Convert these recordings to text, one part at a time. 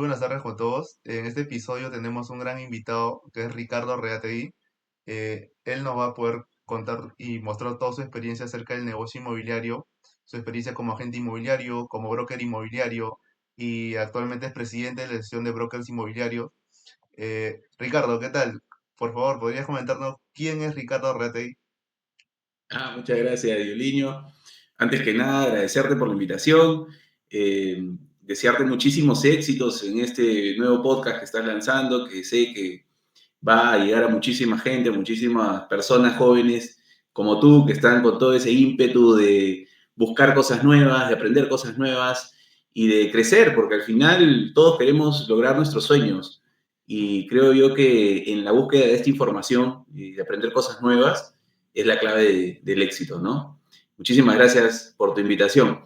Muy buenas tardes con todos. En este episodio tenemos un gran invitado que es Ricardo Reategui. Él nos va a poder contar y mostrar toda su experiencia acerca del negocio inmobiliario, su experiencia como agente inmobiliario, como broker inmobiliario y actualmente es presidente de la Asociación de Brokers Inmobiliarios. Ricardo, ¿qué tal? Por favor, ¿podrías comentarnos quién es Ricardo Reategui? Muchas gracias, Diolinio. Antes que nada, agradecerte por la invitación, desearte muchísimos éxitos en este nuevo podcast que estás lanzando, que sé que va a llegar a muchísima gente, muchísimas personas jóvenes como tú, que están con todo ese ímpetu de buscar cosas nuevas, de aprender cosas nuevas y de crecer, porque al final todos queremos lograr nuestros sueños. Y creo yo que en la búsqueda de esta información y de aprender cosas nuevas es la clave del éxito, ¿no? Muchísimas gracias por tu invitación.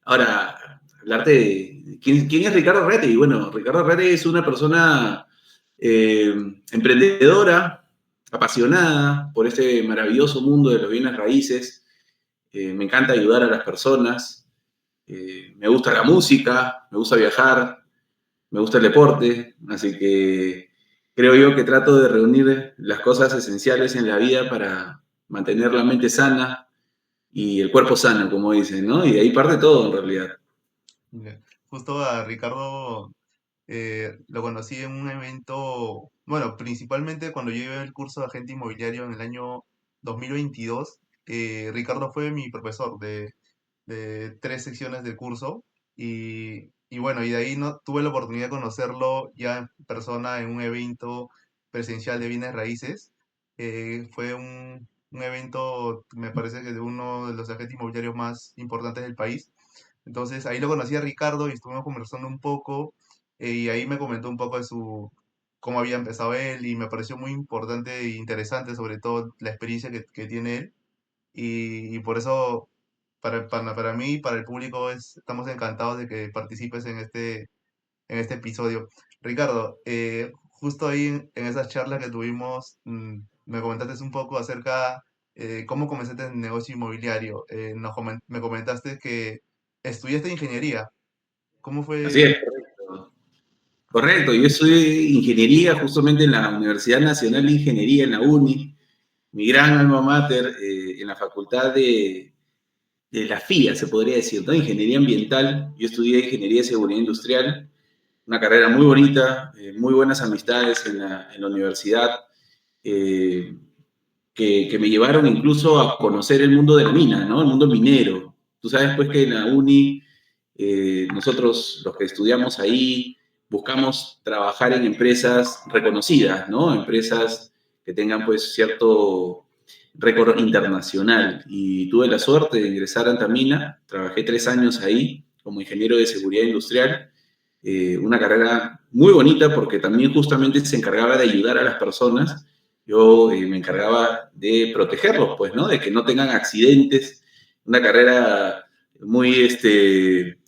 Ahora, hablarte de quién es Ricardo Rete. Y bueno, Ricardo Rete es una persona eh, emprendedora, apasionada por este maravilloso mundo de los bienes raíces. Me encanta ayudar a las personas. Me gusta la música, me gusta viajar, me gusta el deporte. Así que creo yo que trato de reunir las cosas esenciales en la vida para mantener la mente sana y el cuerpo sano, como dicen, ¿no? Y de ahí parte todo en realidad. Ya. Justo a Ricardo lo conocí en un evento, bueno, principalmente cuando yo llevé el curso de agente inmobiliario en el año 2022. Ricardo fue mi profesor de tres secciones del curso y bueno, y de ahí no tuve la oportunidad de conocerlo ya en persona en un evento presencial de bienes raíces. Fue un evento, me parece que de uno de los agentes inmobiliarios más importantes del país. Entonces ahí lo conocí a Ricardo y estuvimos conversando un poco, y ahí me comentó un poco de cómo había empezado él y me pareció muy importante e interesante sobre todo la experiencia que tiene él y por eso para mí y para el público estamos encantados de que participes en este episodio. Ricardo, justo ahí en esas charlas que tuvimos, me comentaste un poco acerca cómo comenzaste en el negocio inmobiliario. Me comentaste que estudiaste ingeniería. ¿Cómo Así fue? es, correcto. Correcto, yo estudié ingeniería justamente en la Universidad Nacional de Ingeniería, en la UNI, mi gran alma mater, en la facultad de la FIA, se podría decir, ¿no? Ingeniería ambiental. Yo estudié Ingeniería de Seguridad Industrial, una carrera muy bonita, muy buenas amistades en la universidad, eh, que me llevaron incluso a conocer el mundo de la mina, ¿no? El mundo minero. Tú sabes, pues, que en la uni, nosotros, los que estudiamos ahí, buscamos trabajar en empresas reconocidas, ¿no? Empresas que tengan, pues, cierto récord internacional. Y tuve la suerte de ingresar a Antamina, trabajé 3 años ahí como ingeniero de seguridad industrial, una carrera muy bonita porque también justamente se encargaba de ayudar a las personas. Yo me encargaba de protegerlos, pues, ¿no? De que no tengan accidentes. Una carrera muy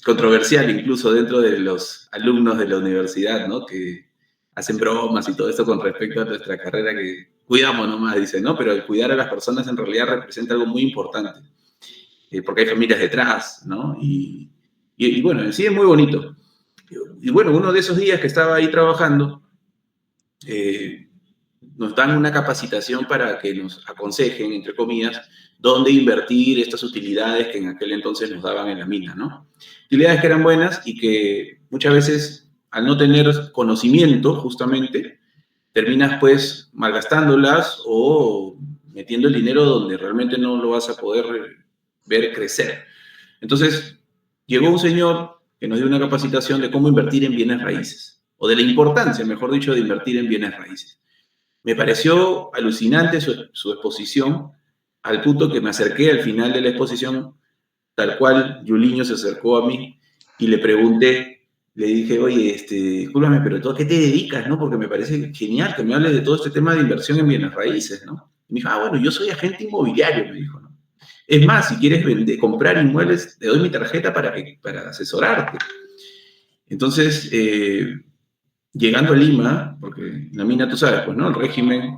controversial incluso dentro de los alumnos de la universidad, ¿no? Que hacen bromas y todo esto con respecto a nuestra carrera que cuidamos nomás, dicen, ¿no? Pero el cuidar a las personas en realidad representa algo muy importante, porque hay familias detrás, ¿no? Y bueno, en sí es muy bonito. Y bueno, uno de esos días que estaba ahí trabajando, eh, nos dan una capacitación para que nos aconsejen, entre comillas, dónde invertir estas utilidades que en aquel entonces nos daban en la mina, ¿no? Utilidades que eran buenas y que muchas veces, al no tener conocimiento, justamente, terminas pues malgastándolas o metiendo el dinero donde realmente no lo vas a poder ver crecer. Entonces, llegó un señor que nos dio una capacitación de cómo invertir en bienes raíces, o de la importancia, mejor dicho, de invertir en bienes raíces. Me pareció alucinante su exposición, al punto que me acerqué al final de la exposición, tal cual Yuliño se acercó a mí y le pregunté, le dije, oye, discúlpame, pero ¿tú a qué te dedicas, no? Porque me parece genial que me hables de todo este tema de inversión en bienes raíces, ¿no? Y me dijo, bueno, yo soy agente inmobiliario, me dijo, ¿no? Es más, si quieres comprar inmuebles, te doy mi tarjeta para asesorarte. Entonces, llegando a Lima, porque en la mina, tú sabes, pues, ¿no? El régimen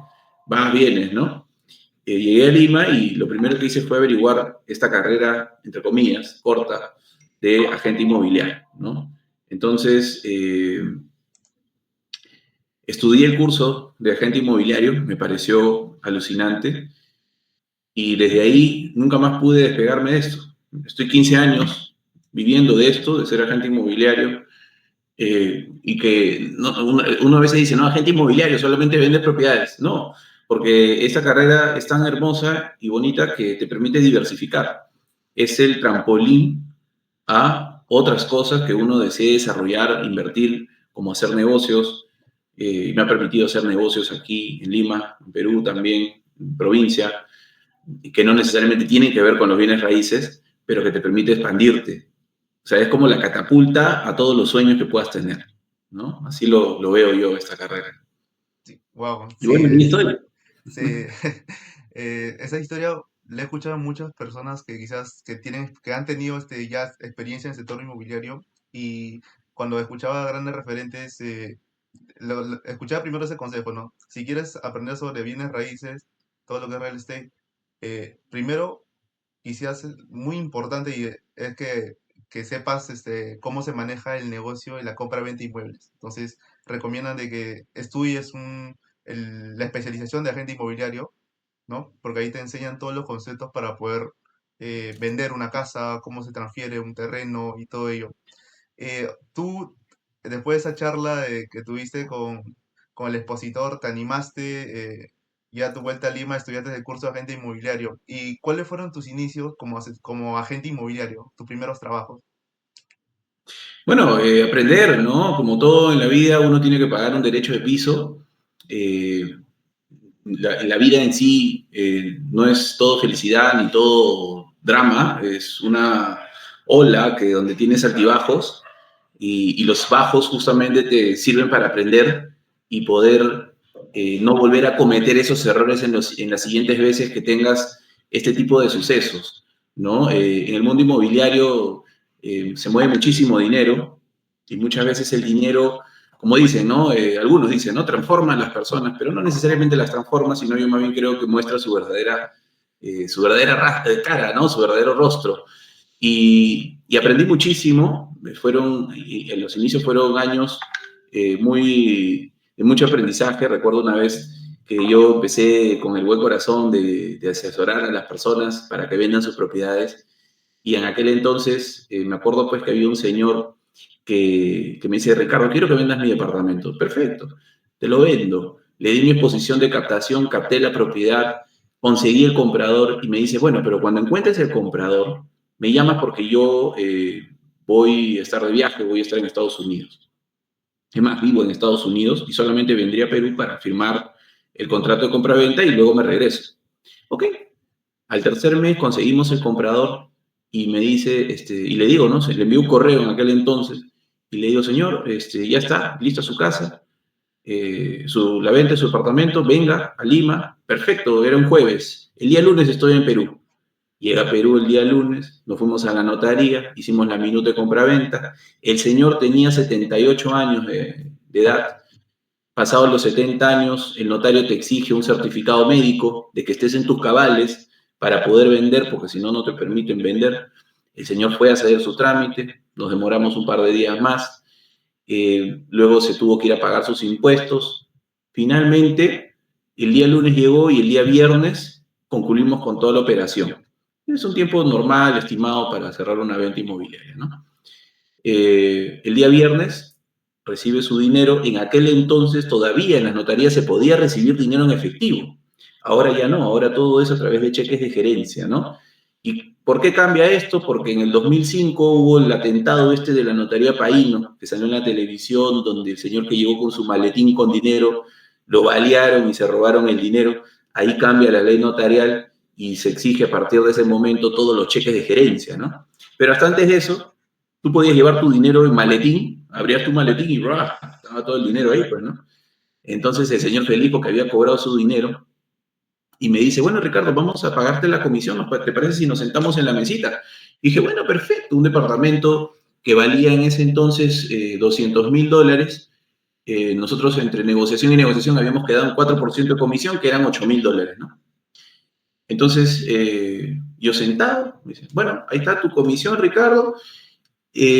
va, vienes, ¿no? Llegué a Lima y lo primero que hice fue averiguar esta carrera, entre comillas, corta, de agente inmobiliario, ¿no? Entonces, Estudié el curso de agente inmobiliario, me pareció alucinante y desde ahí nunca más pude despegarme de esto. Estoy 15 años viviendo de esto, de ser agente inmobiliario, y que uno a veces dice, no, agente inmobiliario solamente vende propiedades. No, porque esta carrera es tan hermosa y bonita que te permite diversificar. Es el trampolín a otras cosas que uno desee desarrollar, invertir, como hacer negocios. Me ha permitido hacer negocios aquí en Lima, en Perú también, en provincia, que no necesariamente tienen que ver con los bienes raíces, pero que te permite expandirte. O sea, es como la catapulta a todos los sueños que puedas tener, ¿no? Así lo veo yo esta carrera. Sí, wow, Y sí, bueno, ahí estoy. sí. Esa historia la he escuchado a muchas personas que quizás que han tenido ya experiencia en el sector inmobiliario y cuando escuchaba a grandes referentes, escuchaba primero ese consejo, ¿no? Si quieres aprender sobre bienes raíces, todo lo que es real estate, primero quizás es muy importante y es que sepas cómo se maneja el negocio y la compra-venta de inmuebles. Entonces, recomiendan de que estudies la especialización de agente inmobiliario, ¿no? Porque ahí te enseñan todos los conceptos para poder vender una casa, cómo se transfiere un terreno y todo ello. Tú, después de esa charla que tuviste con el expositor, te animaste, ya a tu vuelta a Lima, estudiaste el curso de agente inmobiliario. ¿Y cuáles fueron tus inicios como agente inmobiliario, tus primeros trabajos? Bueno, aprender, ¿no? Como todo en la vida, uno tiene que pagar un derecho de piso. Eh, la vida en sí no es todo felicidad ni todo drama, es una ola que donde tienes altibajos y los bajos justamente te sirven para aprender y poder no volver a cometer esos errores en las siguientes veces que tengas este tipo de sucesos, ¿no? En el mundo inmobiliario se mueve muchísimo dinero y muchas veces el dinero, como dicen, ¿no? Algunos dicen, ¿no? Transforma a las personas, pero no necesariamente las transforma, sino yo más bien creo que muestra su verdadera cara, ¿no? Su verdadero rostro. Y aprendí muchísimo, y en los inicios fueron años de mucho aprendizaje. Recuerdo una vez que yo empecé con el buen corazón de asesorar a las personas para que vendan sus propiedades. Y en aquel entonces me acuerdo pues que había un señor que me dice, Ricardo, quiero que vendas mi departamento. Perfecto, te lo vendo. Le di mi exposición de captación, capté la propiedad, conseguí el comprador y me dice, bueno, pero cuando encuentres el comprador, me llamas porque yo voy a estar de viaje, voy a estar en Estados Unidos. Es más, vivo en Estados Unidos y solamente vendría a Perú para firmar el contrato de compra-venta y luego me regreso. Ok, al tercer mes conseguimos el comprador y me dice, y le digo, ¿no? Le envió un correo en aquel entonces y le digo, señor, ya está, lista su casa, la venta de su apartamento, venga a Lima, perfecto, era un jueves, el día lunes estoy en Perú. Llega a Perú el día lunes, nos fuimos a la notaría, hicimos la minuta de compra-venta. El señor tenía 78 años de edad. Pasados los 70 años, el notario te exige un certificado médico de que estés en tus cabales para poder vender, porque si no, no te permiten vender. El señor fue a hacer su trámite, nos demoramos un par de días más, luego se tuvo que ir a pagar sus impuestos. Finalmente, el día lunes llegó y el día viernes concluimos con toda la operación. Es un tiempo normal, estimado, para cerrar una venta inmobiliaria, ¿no? El día viernes recibe su dinero. En aquel entonces todavía en las notarías se podía recibir dinero en efectivo. Ahora ya no, ahora todo es a través de cheques de gerencia, ¿no? ¿Y por qué cambia esto? Porque en el 2005 hubo el atentado de la notaría Paíno, que salió en la televisión, donde el señor que llegó con su maletín con dinero, lo balearon y se robaron el dinero. Ahí cambia la ley notarial y se exige a partir de ese momento todos los cheques de gerencia, ¿no? Pero hasta antes de eso, tú podías llevar tu dinero en maletín, abrías tu maletín y ¡bra! Estaba todo el dinero ahí, pues, ¿no? Entonces el señor Felipe, que había cobrado su dinero, y me dice, bueno, Ricardo, vamos a pagarte la comisión, ¿te parece si nos sentamos en la mesita? Y dije, bueno, perfecto, un departamento que valía en ese entonces $200,000. Nosotros entre negociación y negociación habíamos quedado un 4% de comisión, que eran $8,000, ¿no? Entonces, yo sentado, me dice, bueno, ahí está tu comisión, Ricardo,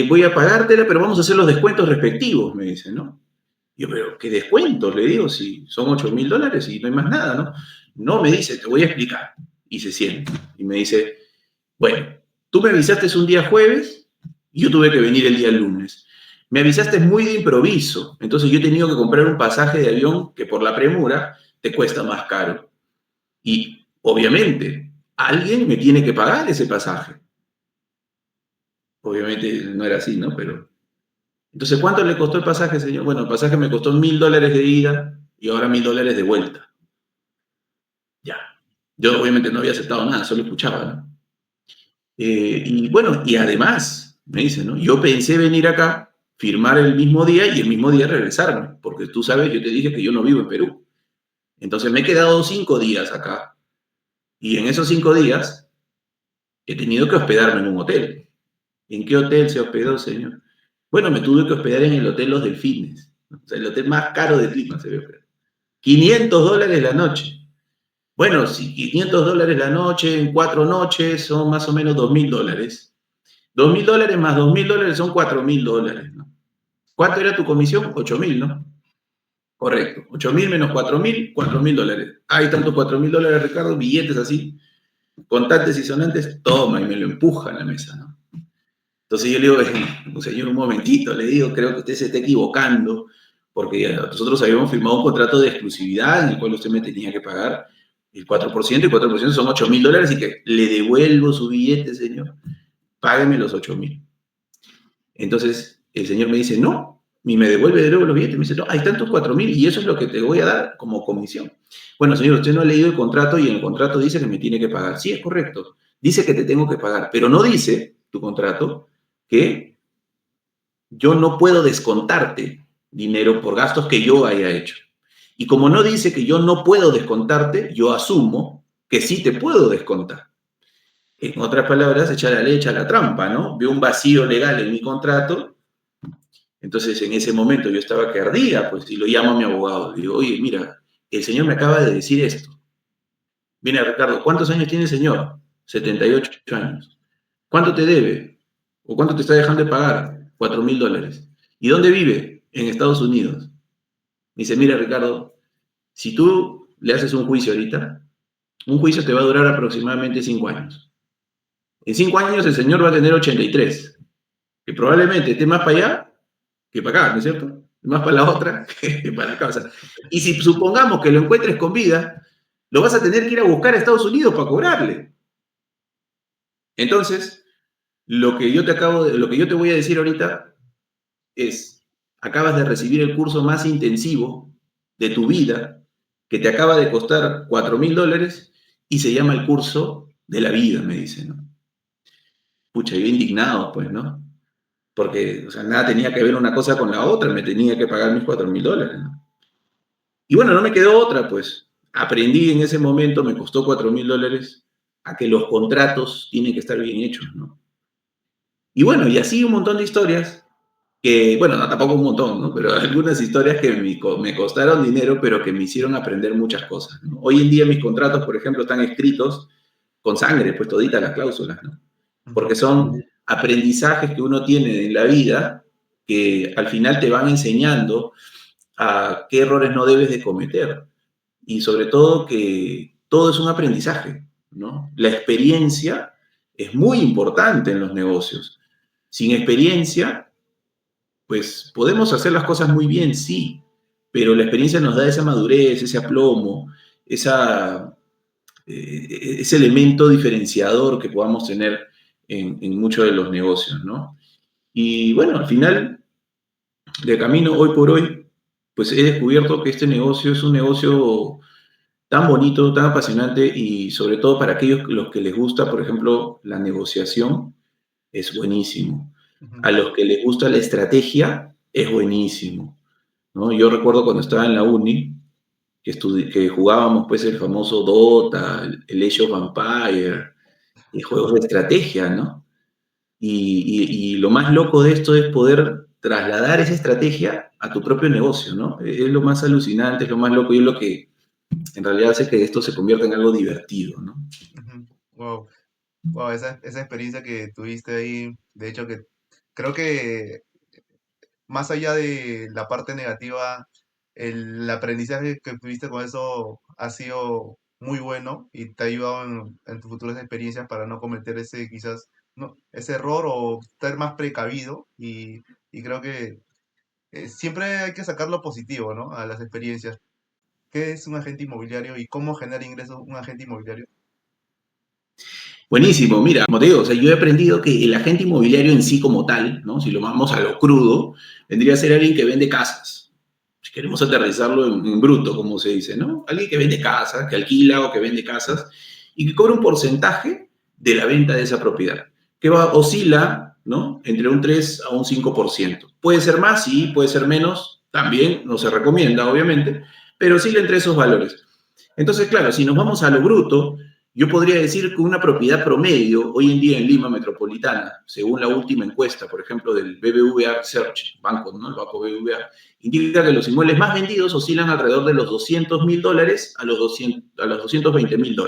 voy a pagártela, pero vamos a hacer los descuentos respectivos, me dice, ¿no? Yo, pero ¿qué descuento? Le digo, si son $8.000 y no hay más nada, ¿no? No, me dice, te voy a explicar. Y se siente. Y me dice, bueno, tú me avisaste un día jueves y yo tuve que venir el día lunes. Me avisaste muy de improviso, entonces yo he tenido que comprar un pasaje de avión que por la premura te cuesta más caro. Y obviamente, alguien me tiene que pagar ese pasaje. Obviamente no era así, ¿no? Pero entonces, ¿cuánto le costó el pasaje, señor? Bueno, el pasaje me costó $1.000 de ida y ahora $1.000 de vuelta. Ya. Yo obviamente no había aceptado nada, solo escuchaba, ¿no? Y bueno, y además, me dice, ¿no? Yo pensé venir acá, firmar el mismo día y el mismo día regresarme, porque tú sabes, yo te dije que yo no vivo en Perú. Entonces me he quedado 5 días acá y en esos 5 días he tenido que hospedarme en un hotel. ¿En qué hotel se hospedó, señor? Bueno, me tuve que hospedar en el Hotel Los Delfines, ¿no? O sea, el hotel más caro de Lima se ve. $500 la noche. Bueno, si $500 la noche en 4 noches son más o menos $2.000. $2.000 más $2.000 son $4.000, ¿no? ¿Cuánto era tu comisión? 8.000, ¿no? Correcto. 8.000 menos 4.000, $4.000. Ahí están tus $4.000, Ricardo, billetes así, contantes y sonantes, toma, y me lo empuja a la mesa, ¿no? Entonces yo le digo, señor, un momentito, le digo, creo que usted se está equivocando, porque nosotros habíamos firmado un contrato de exclusividad en el cual usted me tenía que pagar el 4%, y 4% son $8.000, y que le devuelvo su billete, señor, págueme los 8.000. Entonces el señor me dice, no, y me devuelve de nuevo los billetes, me dice, no, ahí están tus 4.000 y eso es lo que te voy a dar como comisión. Bueno, señor, usted no ha leído el contrato y en el contrato dice que me tiene que pagar. Sí, es correcto, dice que te tengo que pagar, pero no dice tu contrato que yo no puedo descontarte dinero por gastos que yo haya hecho. Y como no dice que yo no puedo descontarte, yo asumo que sí te puedo descontar. En otras palabras, echa la ley, echa la trampa, ¿no? Veo un vacío legal en mi contrato. Entonces, en ese momento yo estaba que ardía, pues, y lo llamo a mi abogado. Le digo, oye, mira, el señor me acaba de decir esto. Viene Ricardo, ¿cuántos años tiene el señor? 78 años. ¿Cuánto te debe? ¿O cuánto te está dejando de pagar? $4.000. ¿Y dónde vive? En Estados Unidos. Me dice, mira, Ricardo, si tú le haces un juicio ahorita, un juicio te va a durar aproximadamente 5 años. En 5 años el señor va a tener 83, que probablemente esté más para allá que para acá, ¿no es cierto? Más para la otra que para acá. O sea, y si supongamos que lo encuentres con vida, lo vas a tener que ir a buscar a Estados Unidos para cobrarle. Entonces, lo que yo te voy a decir ahorita es, acabas de recibir el curso más intensivo de tu vida, que te acaba de costar $4.000 y se llama el curso de la vida, me dice, ¿no? Pucha, yo indignado, pues, ¿no? Porque, o sea, nada tenía que ver una cosa con la otra, me tenía que pagar mis $4.000, ¿no? Y bueno, no me quedó otra, pues. Aprendí en ese momento, me costó $4.000, a que los contratos tienen que estar bien hechos, ¿no? Y bueno, y así un montón de historias que, bueno, no, tampoco un montón, ¿no? Pero algunas historias que me costaron dinero, pero que me hicieron aprender muchas cosas, ¿no? Hoy en día mis contratos, por ejemplo, están escritos con sangre, pues toditas las cláusulas, ¿no? Porque Ujú. son aprendizajes que uno tiene en la vida que al final te van enseñando a qué errores no debes de cometer. Y sobre todo que todo es un aprendizaje, ¿no? La experiencia es muy importante en los negocios. Sin experiencia, pues podemos hacer las cosas muy bien, sí, pero la experiencia nos da esa madurez, ese aplomo, esa, ese elemento diferenciador que podamos tener en muchos de los negocios, ¿no? Y bueno, al final, de camino, hoy por hoy, pues he descubierto que este negocio es un negocio tan bonito, tan apasionante y sobre todo para aquellos los que les gusta, por ejemplo, la negociación, es buenísimo. Ujú. A los que les gusta la estrategia, es buenísimo, ¿no? Yo recuerdo cuando estaba en la uni, que jugábamos pues el famoso Dota, el Age of Empire, y juegos de estrategia, ¿no? Y lo más loco de esto es poder trasladar esa estrategia a tu propio negocio, ¿no? Es lo más alucinante, es lo más loco y es lo que en realidad hace que esto se convierta en algo divertido, ¿no? Ujú. Wow, wow, esa experiencia que tuviste ahí, de hecho que creo que más allá de la parte negativa, el aprendizaje que tuviste con eso ha sido muy bueno y te ha ayudado en tus futuras experiencias para no cometer ese quizás no, ese error o ser más precavido y creo que siempre hay que sacar lo positivo, ¿no? A las experiencias. ¿Qué es un agente inmobiliario y cómo genera ingresos un agente inmobiliario? Buenísimo, mira, como te digo, o sea, yo he aprendido que el agente inmobiliario en sí como tal, ¿no? Si lo vamos a lo crudo, vendría a ser alguien que vende casas. Si queremos aterrizarlo en bruto, como se dice, ¿no? Alguien que vende casas, que alquila o que vende casas y que cobra un porcentaje de la venta de esa propiedad, que oscila, ¿no? Entre un 3 a un 5%. Puede ser más, sí, puede ser menos, también, no se recomienda, obviamente, pero oscila entre esos valores. Entonces, claro, si nos vamos a lo bruto, yo podría decir que una propiedad promedio hoy en día en Lima metropolitana, según la última encuesta, por ejemplo, del BBVA Research, banco, ¿no? El banco BBVA, indica que los inmuebles más vendidos oscilan alrededor de los $200.000 a los $220.000.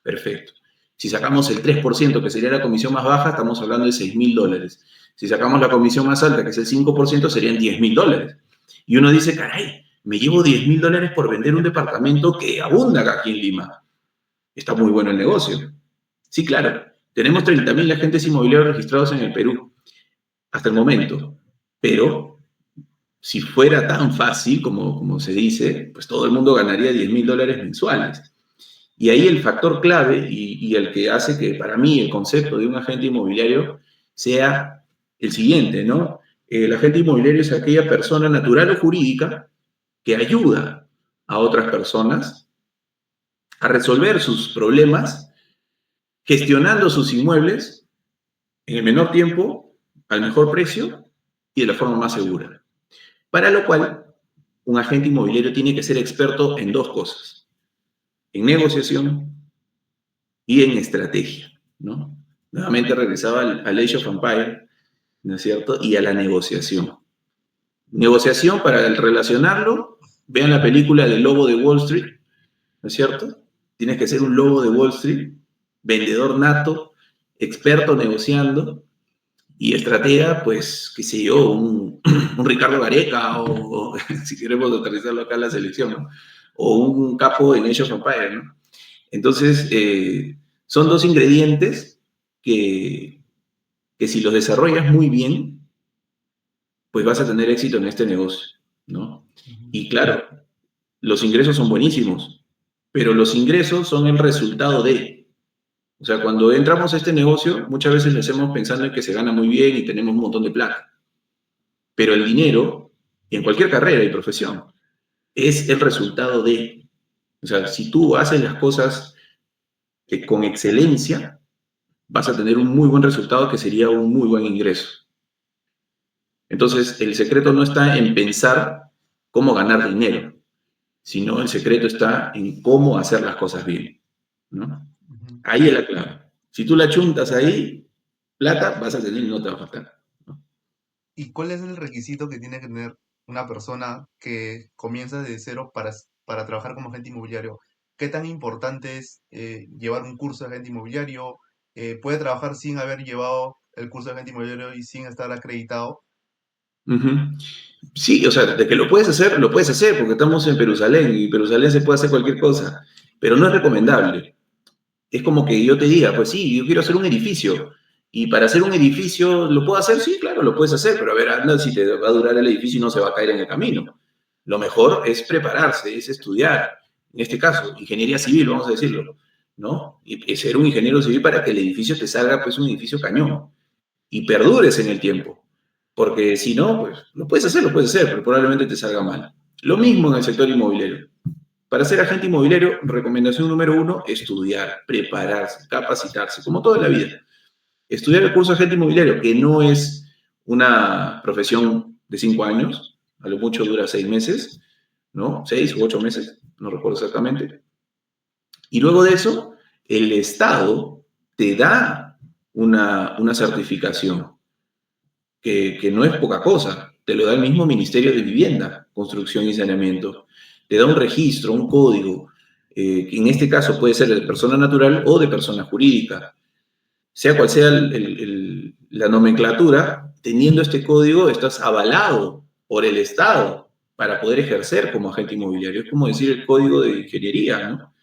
Perfecto. Si sacamos el 3%, que sería la comisión más baja, estamos hablando de $6.000. Si sacamos la comisión más alta, que es el 5%, serían $10.000. Y uno dice, caray, me llevo $10.000 por vender un departamento que abunda aquí en Lima. Está muy bueno el negocio. Sí, claro, tenemos 30.000 agentes inmobiliarios registrados en el Perú hasta el momento, pero si fuera tan fácil como se dice, pues todo el mundo ganaría $10.000 mensuales. Y ahí el factor clave y el que hace que para mí el concepto de un agente inmobiliario sea el siguiente, ¿no? El agente inmobiliario es aquella persona natural o jurídica que ayuda a otras personas a resolver sus problemas gestionando sus inmuebles en el menor tiempo, al mejor precio y de la forma más segura. Para lo cual, un agente inmobiliario tiene que ser experto en dos cosas, en negociación y en estrategia, ¿no? Nuevamente regresaba al Age of Empire, ¿no es cierto? Y a la negociación. Negociación para el relacionarlo, vean la película del Lobo de Wall Street, ¿no es cierto? Tienes que ser un lobo de Wall Street, vendedor nato, experto negociando y estratega, pues, qué sé yo, un Ricardo Gareca o si queremos aterrizarlo acá en la selección, ¿no? O un capo en Age of Empires, ¿no? Entonces, son dos ingredientes que si los desarrollas muy bien, pues vas a tener éxito en este negocio, ¿no? Ujú. Y claro, los ingresos son buenísimos, pero los ingresos son el resultado de. O sea, cuando entramos a este negocio, muchas veces lo hacemos pensando en que se gana muy bien y tenemos un montón de plata. Pero el dinero, y en cualquier carrera y profesión, es el resultado de. O sea, si tú haces las cosas con excelencia, vas a tener un muy buen resultado que sería un muy buen ingreso. Entonces, el secreto no está en pensar cómo ganar dinero, sino el secreto está en cómo hacer las cosas bien, ¿no? Ujú. Ahí es la clave. Si tú la chuntas ahí, plata vas a tener y no te va a faltar, ¿no? ¿Y cuál es el requisito que tiene que tener una persona que comienza desde cero para trabajar como agente inmobiliario? ¿Qué tan importante es llevar un curso de agente inmobiliario? ¿Puede trabajar sin haber llevado el curso de agente inmobiliario y sin estar acreditado? Ujú. Sí, o sea, de que lo puedes hacer, porque estamos en Jerusalén y en Jerusalén se puede hacer cualquier cosa, pero no es recomendable. Es como que yo te diga, pues sí, yo quiero hacer un edificio, y para hacer un edificio, ¿lo puedo hacer? Sí, claro, lo puedes hacer, pero a ver, anda si te va a durar el edificio y no se va a caer en el camino. Lo mejor es prepararse, es estudiar, en este caso, ingeniería civil, vamos a decirlo, ¿no? Y ser un ingeniero civil para que el edificio te salga, pues, un edificio cañón y perdures en el tiempo. Porque si no, pues lo puedes hacer, pero probablemente te salga mal. Lo mismo en el sector inmobiliario. Para ser agente inmobiliario, recomendación número uno, estudiar, prepararse, capacitarse, como toda la vida. Estudiar el curso de agente inmobiliario, que no es una profesión de 5 años, a lo mucho dura 6 meses, ¿no? 6 u 8 meses, no recuerdo exactamente. Y luego de eso, el Estado te da una certificación que no es poca cosa, te lo da el mismo Ministerio de Vivienda, Construcción y Saneamiento. Te da un registro, un código, que en este caso puede ser de persona natural o de persona jurídica. Sea cual sea la nomenclatura, teniendo este código, estás avalado por el Estado para poder ejercer como agente inmobiliario. Es como decir el código de ingeniería, ¿no?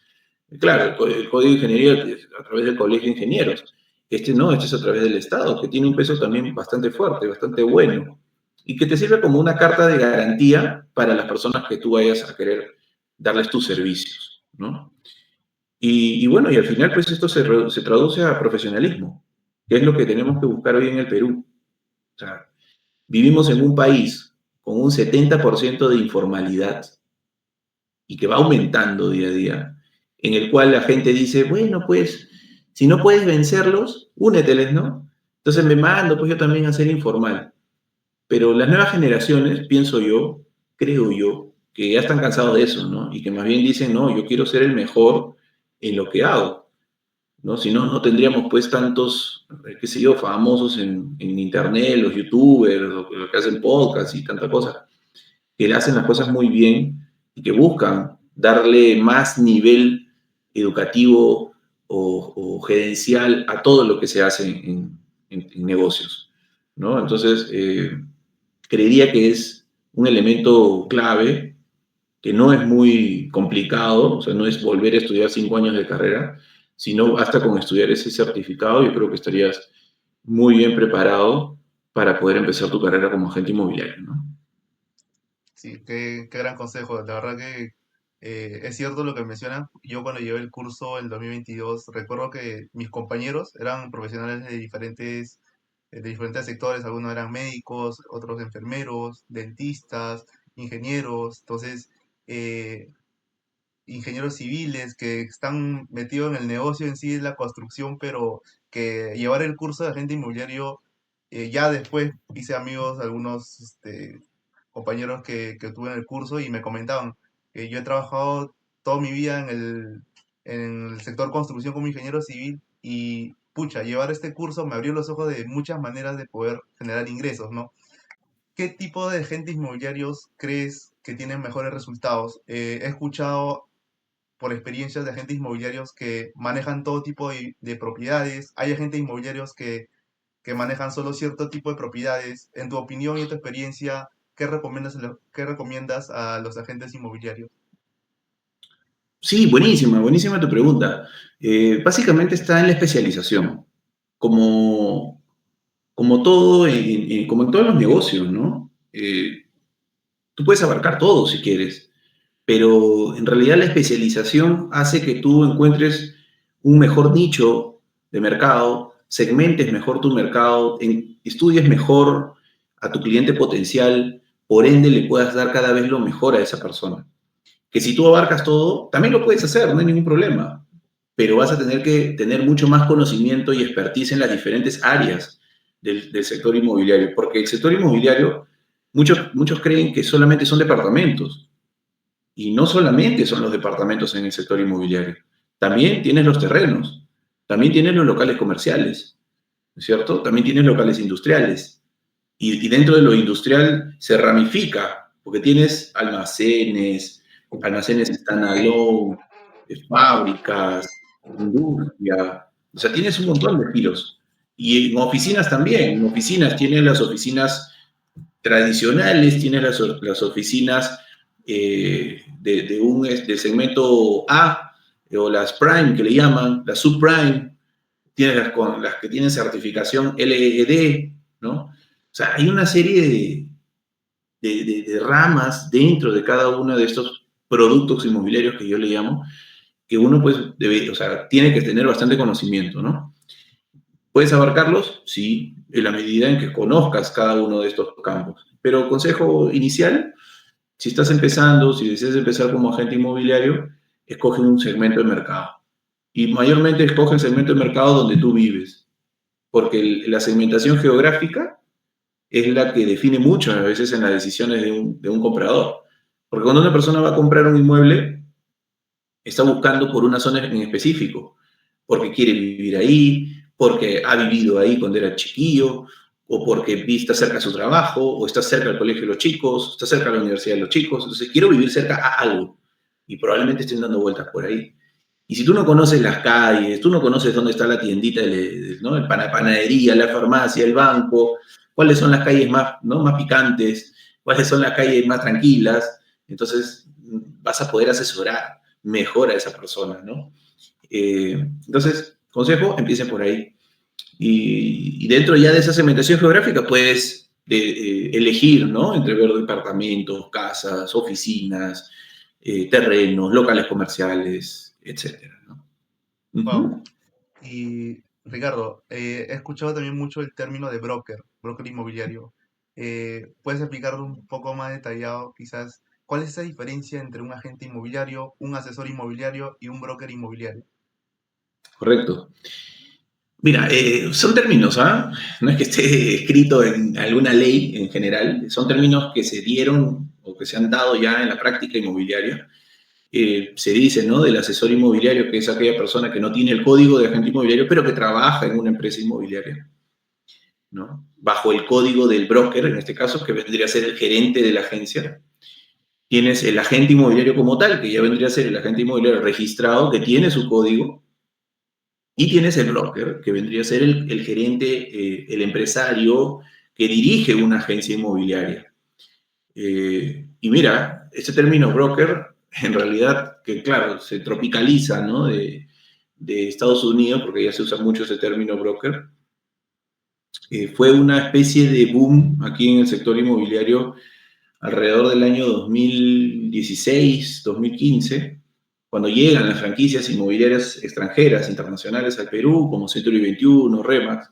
Claro, el código de ingeniería es a través del colegio de ingenieros. Este no, este es a través del Estado, que tiene un peso también bastante fuerte, bastante bueno, y que te sirve como una carta de garantía para las personas que tú vayas a querer darles tus servicios, ¿no? Y bueno, y al final, pues esto se traduce a profesionalismo, que es lo que tenemos que buscar hoy en el Perú. O sea, vivimos en un país con un 70% de informalidad y que va aumentando día a día, en el cual la gente dice, bueno, pues, si no puedes vencerlos, úneteles, ¿no? Entonces me mando, pues yo también a ser informal. Pero las nuevas generaciones, pienso yo, creo yo, que ya están cansados de eso, ¿no? Y que más bien dicen, no, yo quiero ser el mejor en lo que hago, ¿no? Si no, no tendríamos pues tantos, qué sé yo, famosos en internet, los youtubers, los que hacen podcast y tanta cosa, que hacen las cosas muy bien y que buscan darle más nivel educativo o gerencial a todo lo que se hace en negocios, ¿no? Entonces, creería que es un elemento clave, que no es muy complicado, o sea, no es volver a estudiar 5 años de carrera, sino hasta con estudiar ese certificado, yo creo que estarías muy bien preparado para poder empezar tu carrera como agente inmobiliario, ¿no? Sí, qué gran consejo. La verdad que es cierto lo que mencionan. Yo cuando llevé el curso en 2022 recuerdo que mis compañeros eran profesionales de diferentes sectores. Algunos eran médicos, otros enfermeros, dentistas, ingenieros. Entonces, eh, ingenieros civiles que están metidos en el negocio en sí de la construcción, pero que llevar el curso de agente inmobiliario, ya después hice amigos, algunos compañeros que tuve en el curso y me comentaban que yo he trabajado toda mi vida en el sector construcción como ingeniero civil y pucha, llevar este curso me abrió los ojos de muchas maneras de poder generar ingresos, ¿no? ¿Qué tipo de agentes inmobiliarios crees que tienen mejores resultados? He escuchado por experiencias de agentes inmobiliarios que manejan todo tipo de propiedades. Hay agentes inmobiliarios que manejan solo cierto tipo de propiedades. En tu opinión y en tu experiencia, qué recomiendas a los agentes inmobiliarios? Sí, buenísima, buenísima tu pregunta. Básicamente está en la especialización, como, como todo, como en todos los negocios, ¿no? Tú puedes abarcar todo si quieres, pero en realidad la especialización hace que tú encuentres un mejor nicho de mercado, segmentes mejor tu mercado, estudies mejor a tu cliente potencial, por ende le puedas dar cada vez lo mejor a esa persona. Que si tú abarcas todo, también lo puedes hacer, no hay ningún problema, pero vas a tener que tener mucho más conocimiento y expertise en las diferentes áreas del sector inmobiliario, porque el sector inmobiliario, muchos creen que solamente son departamentos, y no solamente son los departamentos en el sector inmobiliario, también tienes los terrenos, también tienes los locales comerciales, ¿no es cierto? También tienes locales industriales, y dentro de lo industrial se ramifica, porque tienes almacenes, almacenes standalone, fábricas, industria, o sea, tienes un montón de giros. Y en oficinas también, en oficinas tienes las oficinas tradicionales, tienes las oficinas del segmento A, o las Prime que le llaman, las Subprime, tienes las que tienen certificación LEED, ¿no? O sea, hay una serie de ramas dentro de cada uno de estos productos inmobiliarios que yo le llamo, que uno pues debe, o sea, tiene que tener bastante conocimiento, ¿no? ¿Puedes abarcarlos? Sí, en la medida en que conozcas cada uno de estos campos. Pero consejo inicial, si estás empezando, si deseas empezar como agente inmobiliario, escoge un segmento de mercado. Y mayormente escoge el segmento de mercado donde tú vives, porque la segmentación geográfica es la que define mucho a veces en las decisiones de un comprador. Porque cuando una persona va a comprar un inmueble, está buscando por una zona en específico, porque quiere vivir ahí, porque ha vivido ahí cuando era chiquillo, o porque está cerca de su trabajo, o está cerca del colegio de los chicos, está cerca de la universidad de los chicos. Entonces, quiero vivir cerca a algo. Y probablemente estén dando vueltas por ahí. Y si tú no conoces las calles, tú no conoces dónde está la tiendita, ¿no? La panadería, la farmacia, el banco, cuáles son las calles más, ¿no?, más picantes, cuáles son las calles más tranquilas. Entonces vas a poder asesorar mejor a esa persona, ¿no? Entonces, consejo, empiecen por ahí. Y dentro ya de esa segmentación geográfica puedes elegir, ¿no?, entre ver departamentos, casas, oficinas, terrenos, locales comerciales, etcétera, ¿no? Wow. Ujú. Y Ricardo, he escuchado también mucho el término de broker inmobiliario. ¿Puedes explicarlo un poco más detallado, quizás, cuál es esa diferencia entre un agente inmobiliario, un asesor inmobiliario y un broker inmobiliario? Correcto. Mira, son términos, ¿ah? No es que esté escrito en alguna ley en general, son términos que se dieron o que se han dado ya en la práctica inmobiliaria. Se dice, ¿no?, del asesor inmobiliario, que es aquella persona que no tiene el código de agente inmobiliario, pero que trabaja en una empresa inmobiliaria, ¿no? Bajo el código del broker, en este caso, que vendría a ser el gerente de la agencia. Tienes el agente inmobiliario como tal, que ya vendría a ser el agente inmobiliario registrado, que tiene su código. Y tienes el broker, que vendría a ser el gerente, el empresario que dirige una agencia inmobiliaria. Y mira, este término broker, en realidad, que claro, se tropicaliza, ¿no?, de Estados Unidos, porque ya se usa mucho ese término broker, fue una especie de boom aquí en el sector inmobiliario alrededor del año 2016, 2015, cuando llegan las franquicias inmobiliarias extranjeras, internacionales al Perú, como Century 21, Remax.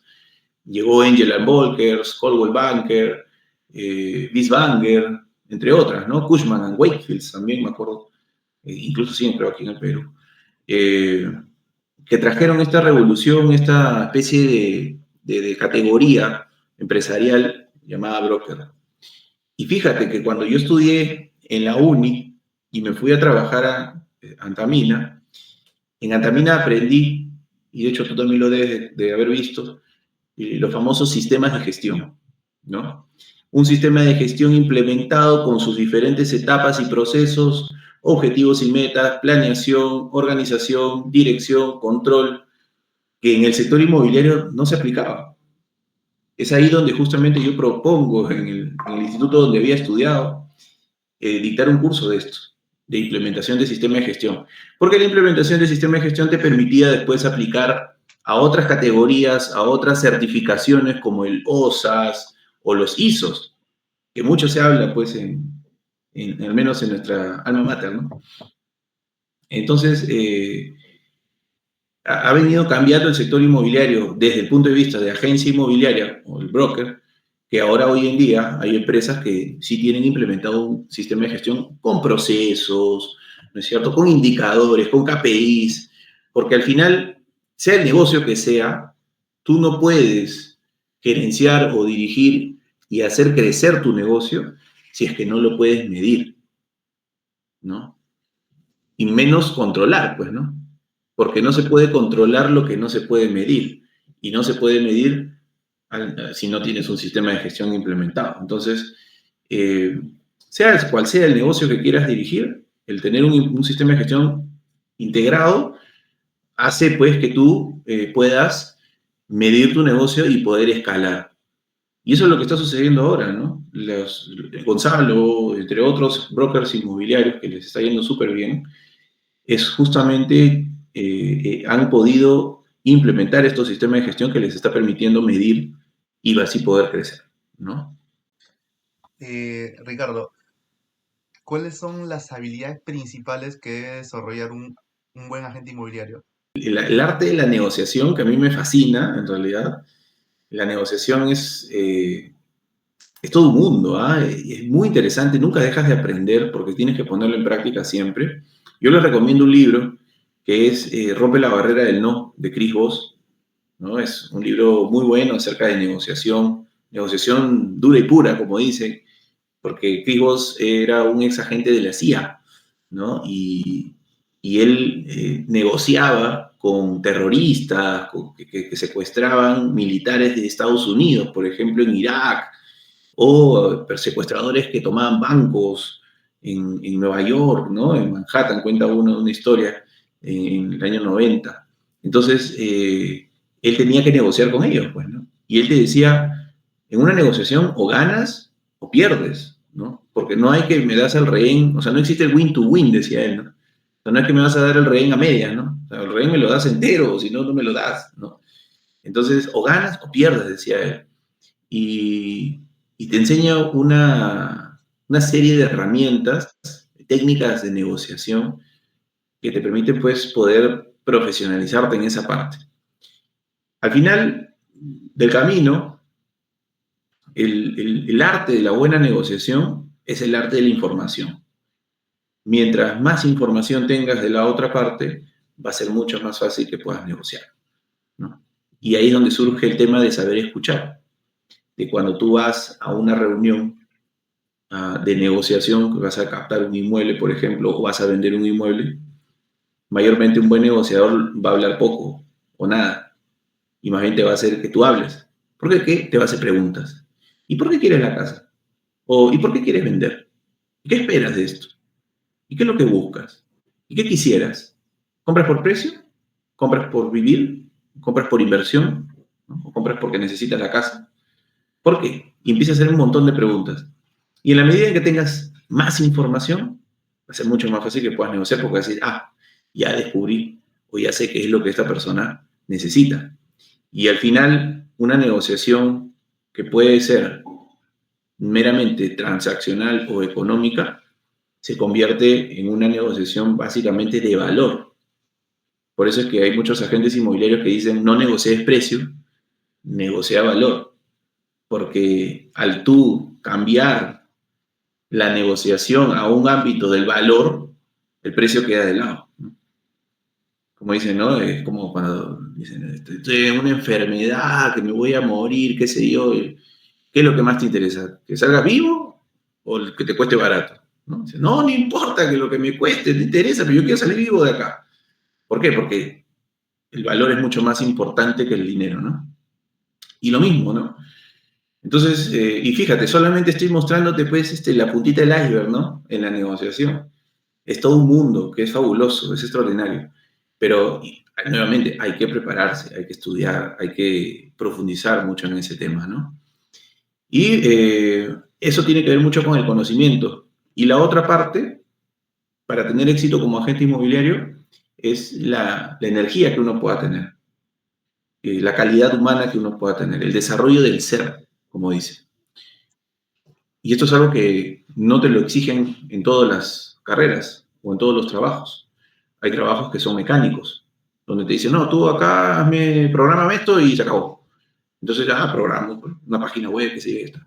Llegó Angel Volkers, Coldwell Banker, Bisbanger, entre otras, ¿no? Cushman and Wakefield también, me acuerdo, incluso siguen creo aquí en el Perú, eh, que trajeron esta revolución, esta especie de categoría empresarial llamada broker. Y fíjate que cuando yo estudié en la uni y me fui a trabajar a Antamina, en Antamina aprendí, y de hecho tú también lo debes de haber visto, los famosos sistemas de gestión, ¿no? Un sistema de gestión implementado con sus diferentes etapas y procesos, objetivos y metas, planeación, organización, dirección, control, que en el sector inmobiliario no se aplicaba. Es ahí donde justamente yo propongo en el instituto donde había estudiado, dictar un curso de esto, de implementación de sistema de gestión. Porque la implementación del sistema de gestión te permitía después aplicar a otras categorías, a otras certificaciones como el OSAS o los ISOs, que mucho se habla, pues, al menos en nuestra alma mater, ¿no? Entonces, ha venido cambiando el sector inmobiliario desde el punto de vista de agencia inmobiliaria o el broker, que ahora hoy en día hay empresas que sí tienen implementado un sistema de gestión con procesos, ¿no es cierto?, con indicadores, con KPIs, porque al final, sea el negocio que sea, tú no puedes gerenciar o dirigir y hacer crecer tu negocio si es que no lo puedes medir, ¿no? Y menos controlar, pues, ¿no? Porque no se puede controlar lo que no se puede medir. Y no se puede medir si no tienes un sistema de gestión implementado. Entonces, eh, sea cual sea el negocio que quieras dirigir, el tener un sistema de gestión integrado hace pues que tú puedas medir tu negocio y poder escalar. Y eso es lo que está sucediendo ahora, ¿no? Gonzalo, entre otros brokers inmobiliarios que les está yendo súper bien, es justamente han podido implementar estos sistemas de gestión que les está permitiendo medir y así poder crecer, ¿no? Ricardo, ¿cuáles son las habilidades principales que debe desarrollar un buen agente inmobiliario? El arte de la negociación, que a mí me fascina, en realidad, la negociación es todo un mundo, ¿ah? Es muy interesante, nunca dejas de aprender porque tienes que ponerlo en práctica siempre. Yo les recomiendo un libro que es Rompe la barrera del no, de Chris Voss, ¿no? Es un libro muy bueno acerca de negociación, negociación dura y pura, como dicen, porque Chris Voss era un ex agente de la CIA, ¿no? Y él negociaba con terroristas que secuestraban militares de Estados Unidos, por ejemplo, en Irak, o secuestradores que tomaban bancos en Nueva York, ¿no? En Manhattan, cuenta uno una historia en el año 90. Entonces, él tenía que negociar con ellos, pues, ¿no? Y él te decía, en una negociación o ganas o pierdes, ¿no? Porque no hay que me das al rehén, o sea, no existe el win to win, decía él, ¿no? O sea, no es que me vas a dar el rehén a media, ¿no? O sea, el rehén me lo das entero, o si no, no me lo das, ¿no? Entonces, o ganas o pierdes, decía él. Y, y te enseña una serie de herramientas, técnicas de negociación que te permiten, pues, poder profesionalizarte en esa parte. Al final del camino, el arte de la buena negociación es el arte de la información. Mientras más información tengas de la otra parte, va a ser mucho más fácil que puedas negociar, ¿no? Y ahí es donde surge el tema de saber escuchar, de cuando tú vas a una reunión de negociación, que vas a captar un inmueble, por ejemplo, o vas a vender un inmueble, mayormente un buen negociador va a hablar poco o nada, y más bien te va a hacer que tú hables. ¿Por qué? ¿Qué? Te va a hacer preguntas. ¿Y por qué quieres la casa? ¿Y por qué quieres vender? ¿Qué esperas de esto? ¿Y qué es lo que buscas? ¿Y qué quisieras? ¿Compras por precio? ¿Compras por vivir? ¿Compras por inversión? ¿No? ¿O compras porque necesitas la casa? ¿Por qué? Y empieza a hacer un montón de preguntas. Y en la medida en que tengas más información, va a ser mucho más fácil que puedas negociar porque vas a decir, ya descubrí o ya sé qué es lo que esta persona necesita. Y al final, una negociación que puede ser meramente transaccional o económica, se convierte en una negociación básicamente de valor. Por eso es que hay muchos agentes inmobiliarios que dicen, no negocies precio, negocia valor. Porque al tú cambiar la negociación a un ámbito del valor, el precio queda de lado, ¿no? Como dicen, ¿no? Es como cuando dicen, estoy en una enfermedad, que me voy a morir, qué sé yo. ¿Qué es lo que más te interesa? ¿Que salgas vivo o que te cueste barato? ¿No? Dice, no, no importa que lo que me cueste, te interesa, pero yo quiero salir vivo de acá. ¿Por qué? Porque el valor es mucho más importante que el dinero, ¿no? Y lo mismo, ¿no? Entonces, y fíjate, solamente estoy mostrándote, pues, la puntita del iceberg, ¿no? En la negociación. Es todo un mundo que es fabuloso, es extraordinario. Pero, nuevamente, hay que prepararse, hay que estudiar, hay que profundizar mucho en ese tema, ¿no? Y eso tiene que ver mucho con el conocimiento. Y la otra parte, para tener éxito como agente inmobiliario, es la energía que uno pueda tener, la calidad humana que uno pueda tener, el desarrollo del ser, como dice. Y esto es algo que no te lo exigen en todas las carreras o en todos los trabajos. Hay trabajos que son mecánicos, donde te dicen, no, tú acá programa esto y se acabó. Entonces, programo una página web que sigue esta.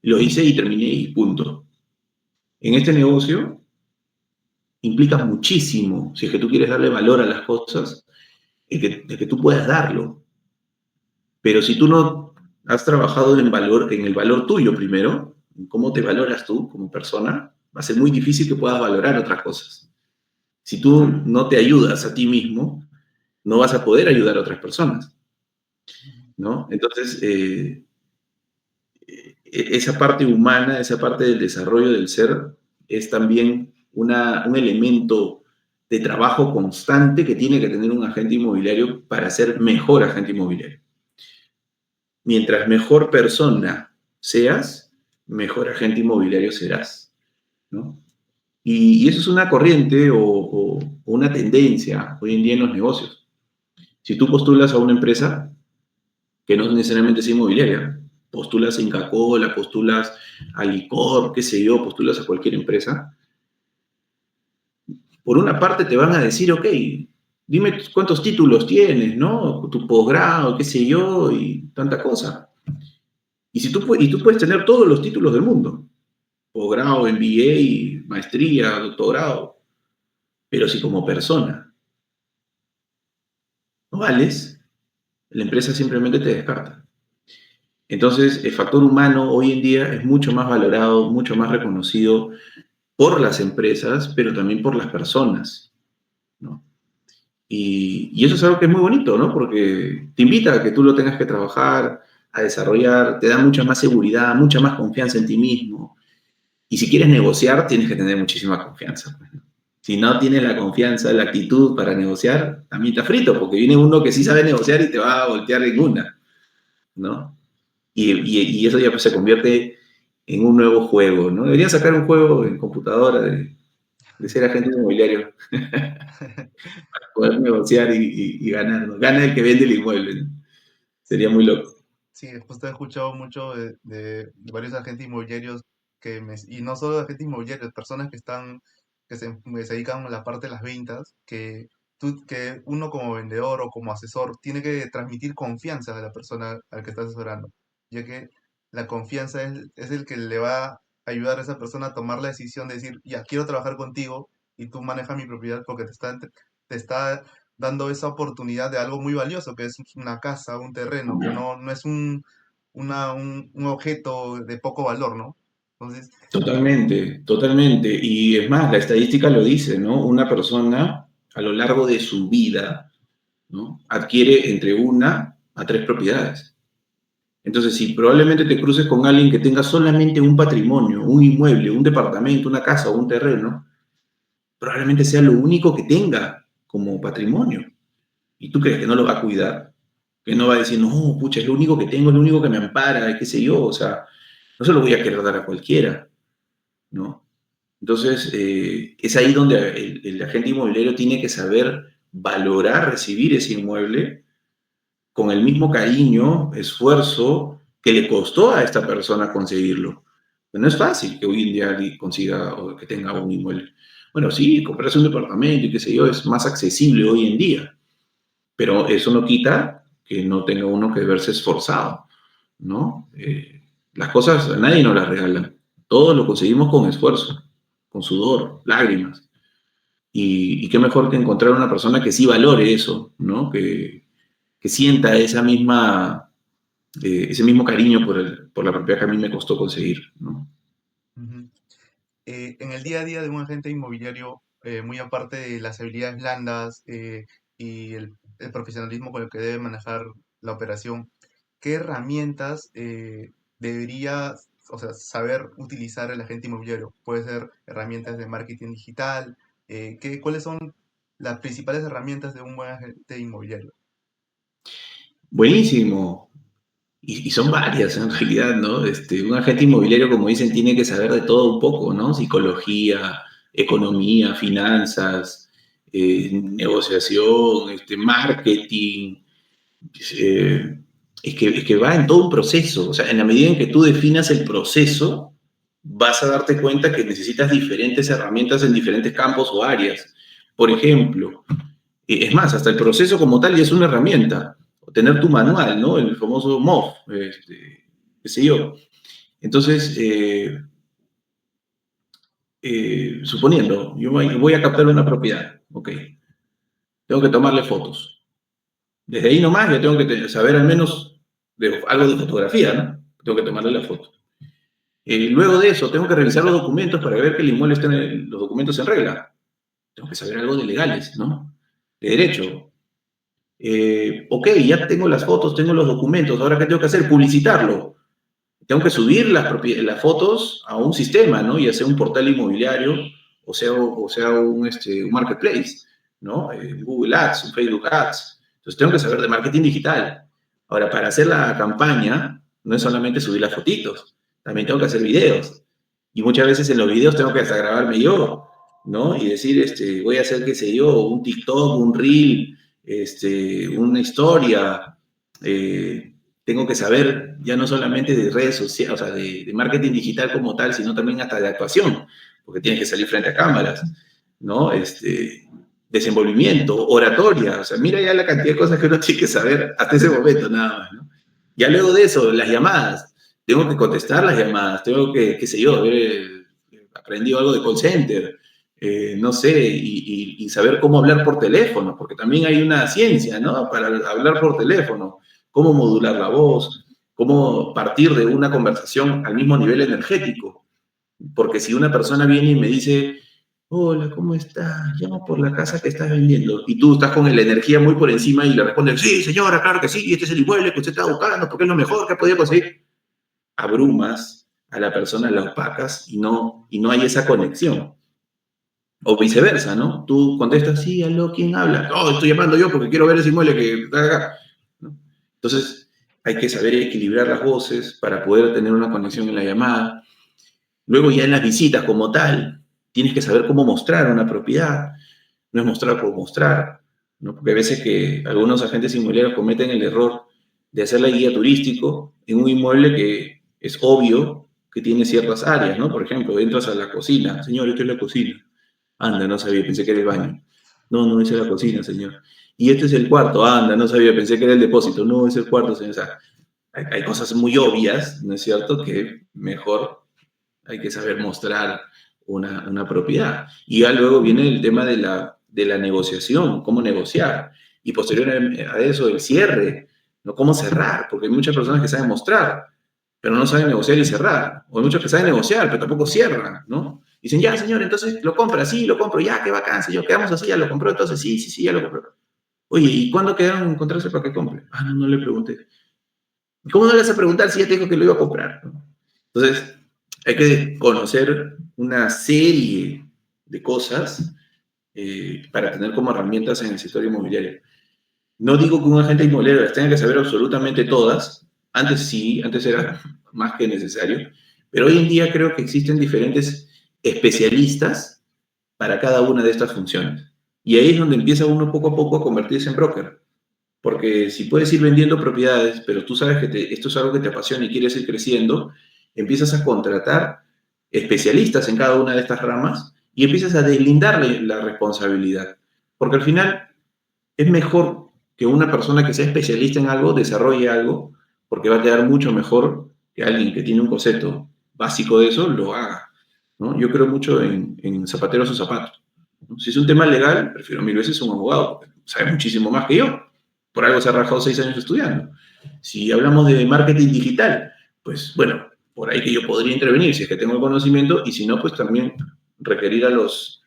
Lo hice y terminé y punto. En este negocio implica muchísimo, si es que tú quieres darle valor a las cosas, el que tú puedas darlo. Pero si tú no has trabajado en el valor tuyo primero, en cómo te valoras tú como persona, va a ser muy difícil que puedas valorar otras cosas. Si tú no te ayudas a ti mismo, no vas a poder ayudar a otras personas, ¿no? Entonces, esa parte humana, esa parte del desarrollo del ser, es también un elemento de trabajo constante que tiene que tener un agente inmobiliario para ser mejor agente inmobiliario. Mientras mejor persona seas, mejor agente inmobiliario serás, ¿no? Y eso es una corriente o una tendencia hoy en día en los negocios. Si tú postulas a una empresa que no necesariamente es inmobiliaria, postulas a Inca-Kola, postulas a Licor, qué sé yo, postulas a cualquier empresa, por una parte te van a decir, ok, dime cuántos títulos tienes, ¿no? Tu posgrado, qué sé yo, y tanta cosa. Y tú puedes tener todos los títulos del mundo, posgrado, MBA, maestría, doctorado, pero si como persona no vales, la empresa simplemente te descarta. Entonces, el factor humano hoy en día es mucho más valorado, mucho más reconocido por las empresas, pero también por las personas, ¿no? Y eso es algo que es muy bonito, ¿no? Porque te invita a que tú lo tengas que trabajar, a desarrollar, te da mucha más seguridad, mucha más confianza en ti mismo. Y si quieres negociar, tienes que tener muchísima confianza, pues, ¿no? Si no tienes la confianza, la actitud para negociar, también está frito, porque viene uno que sí sabe negociar y te va a voltear en una, ¿no? y eso ya pues, se convierte en un nuevo juego, ¿no? Deberían sacar un juego en computadora de ser agente inmobiliario, poder negociar y ganar, ¿no? Gana el que vende el inmueble, ¿no? Sería muy Sí, loco. sí, justo he escuchado mucho de varios agentes inmobiliarios y no solo agentes inmobiliarios, personas que se dedican a la parte de las ventas, que uno como vendedor o como asesor tiene que transmitir confianza a la persona al que está asesorando, ya que la confianza es el que le va a ayudar a esa persona a tomar la decisión de decir, ya, quiero trabajar contigo y tú manejas mi propiedad porque te está dando esa oportunidad de algo muy valioso, que es una casa, un terreno, que no es un objeto de poco valor, ¿no? Entonces, Totalmente, totalmente. Y es más, la estadística lo dice, ¿no? Una persona a lo largo de su vida, ¿no? Adquiere entre una a tres propiedades. Entonces, si probablemente te cruces con alguien que tenga solamente un patrimonio, un inmueble, un departamento, una casa o un terreno, probablemente sea lo único que tenga como patrimonio. ¿Y tú crees que no lo va a cuidar? Que no va a decir, no, pucha, es lo único que tengo, es lo único que me ampara, qué sé yo, o sea, no se lo voy a querer dar a cualquiera, ¿no? Entonces, es ahí donde el agente inmobiliario tiene que saber valorar, recibir ese inmueble con el mismo cariño, esfuerzo que le costó a esta persona conseguirlo. Pero no es fácil que hoy en día alguien consiga o que tenga un inmueble. Bueno, sí, comprarse un departamento y qué sé yo, es más accesible hoy en día, pero eso no quita que no tenga uno que verse esforzado, ¿no? Las cosas a nadie nos las regalan, todo lo conseguimos con esfuerzo, con sudor, lágrimas. Y qué mejor que encontrar una persona que sí valore eso, ¿no? Que sienta ese mismo cariño por la propiedad que a mí me costó conseguir, ¿no? ujú. En el día a día de un agente inmobiliario, muy aparte de las habilidades blandas y el profesionalismo con el que debe manejar la operación, ¿qué herramientas debería, o sea, saber utilizar el agente inmobiliario? Puede ser herramientas de marketing digital. ¿Cuáles son las principales herramientas de un buen agente inmobiliario? Buenísimo. Y son varias en realidad, ¿no? Un agente inmobiliario, como dicen, tiene que saber de todo un poco, ¿no? Psicología, economía, finanzas, negociación, marketing. eh, es que va en todo un proceso. O sea, en la medida en que tú definas el proceso, vas a darte cuenta que necesitas diferentes herramientas en diferentes campos o áreas. Por ejemplo, es más, hasta el proceso como tal ya es una herramienta. O tener tu manual, ¿no? El famoso MOF, qué sé yo. Entonces, suponiendo, yo voy a captar una propiedad, ok, tengo que tomarle fotos. Desde ahí nomás ya tengo que saber al menos algo de fotografía, ¿no? Tengo que tomarle la foto. Luego de eso, tengo que revisar los documentos para ver que el inmueble está los documentos en regla. Tengo que saber algo de legales, ¿no? De derecho. Ok, ya tengo las fotos, tengo los documentos, ahora ¿qué tengo que hacer? Publicitarlo. Tengo que subir las fotos a un sistema, ¿no? Ya sea un portal inmobiliario o sea un marketplace, ¿no? Google Ads, un Facebook Ads. Entonces tengo que saber de marketing digital. Ahora, para hacer la campaña, no es solamente subir las fotitos, también tengo que hacer videos. Y muchas veces en los videos tengo que hasta grabarme yo, ¿no? Y decir, voy a hacer, qué sé yo, un TikTok, un Reel, una historia. Tengo que saber ya no solamente de redes sociales, o sea, de marketing digital como tal, sino también hasta de actuación, porque tienes que salir frente a cámaras, ¿no? Desenvolvimiento, oratoria, o sea, mira ya la cantidad de cosas que uno tiene que saber hasta ese momento nada más, ¿no? Ya luego de eso, las llamadas, tengo que contestar las llamadas, tengo que, qué sé yo, haber aprendido algo de call center, no sé, y saber cómo hablar por teléfono, porque también hay una ciencia, ¿no? Para hablar por teléfono, cómo modular la voz, cómo partir de una conversación al mismo nivel energético. Porque si una persona viene y me dice, hola, ¿cómo estás? Llamo por la casa que estás vendiendo. Y tú estás con la energía muy por encima y le respondes, sí, señora, claro que sí, este es el inmueble que usted está buscando porque es lo mejor que ha podido conseguir. Abrumas a la persona, la opacas y no hay esa conexión. O viceversa, ¿no? Tú contestas, sí, aló, ¿quién habla? Oh, estoy llamando yo porque quiero ver ese inmueble que está acá. ¿No? Entonces, hay que saber equilibrar las voces para poder tener una conexión en la llamada. Luego ya en las visitas como tal, tienes que saber cómo mostrar una propiedad, no es mostrar por mostrar, ¿no? Porque a veces que algunos agentes inmobiliarios cometen el error de hacer la guía turístico en un inmueble que es obvio que tiene ciertas áreas, ¿no? Por ejemplo, entras a la cocina, señor, esto es la cocina. Anda, no sabía, pensé que era el baño. No, no, esa es la cocina, señor. Y este es el cuarto, anda, no sabía, pensé que era el depósito. No, es el cuarto, señor. O sea, hay cosas muy obvias, ¿no es cierto?, que mejor hay que saber mostrar una propiedad. Y ya luego viene el tema de la negociación, cómo negociar. Y posterior a eso, el cierre, ¿no? Cómo cerrar, porque hay muchas personas que saben mostrar, pero no saben negociar y cerrar. O hay muchos que saben negociar, pero tampoco cierran, ¿no? Dicen, ya, señor, entonces lo compra, sí, lo compro, ya, qué bacán, señor, quedamos así, ya lo compró, entonces sí, sí, sí, ya lo compró. Oye, ¿y cuándo quedaron en encontrarse para que compre? Ah, no, no le pregunté. ¿Cómo no le vas a preguntar si ya te dijo que lo iba a comprar? ¿No? Entonces, hay que conocer una serie de cosas para tener como herramientas en el sector inmobiliario. No digo que un agente inmobiliario las tenga que saber absolutamente todas, antes sí, antes era más que necesario, pero hoy en día creo que existen diferentes especialistas para cada una de estas funciones. Y ahí es donde empieza uno poco a poco a convertirse en broker. Porque si puedes ir vendiendo propiedades, pero tú sabes que esto es algo que te apasiona y quieres ir creciendo, empiezas a contratar especialistas en cada una de estas ramas y empiezas a deslindarle la responsabilidad. Porque al final es mejor que una persona que sea especialista en algo desarrolle algo, porque va a quedar mucho mejor que alguien que tiene un concepto básico de eso lo haga, ¿no? Yo creo mucho en zapatero a su zapato, ¿no? Si es un tema legal, prefiero mil veces un abogado, porque sabe muchísimo más que yo. Por algo se ha rajado 6 años estudiando. Si hablamos de marketing digital, pues bueno, por ahí que yo podría intervenir si es que tengo el conocimiento, y si no, pues también requerir a los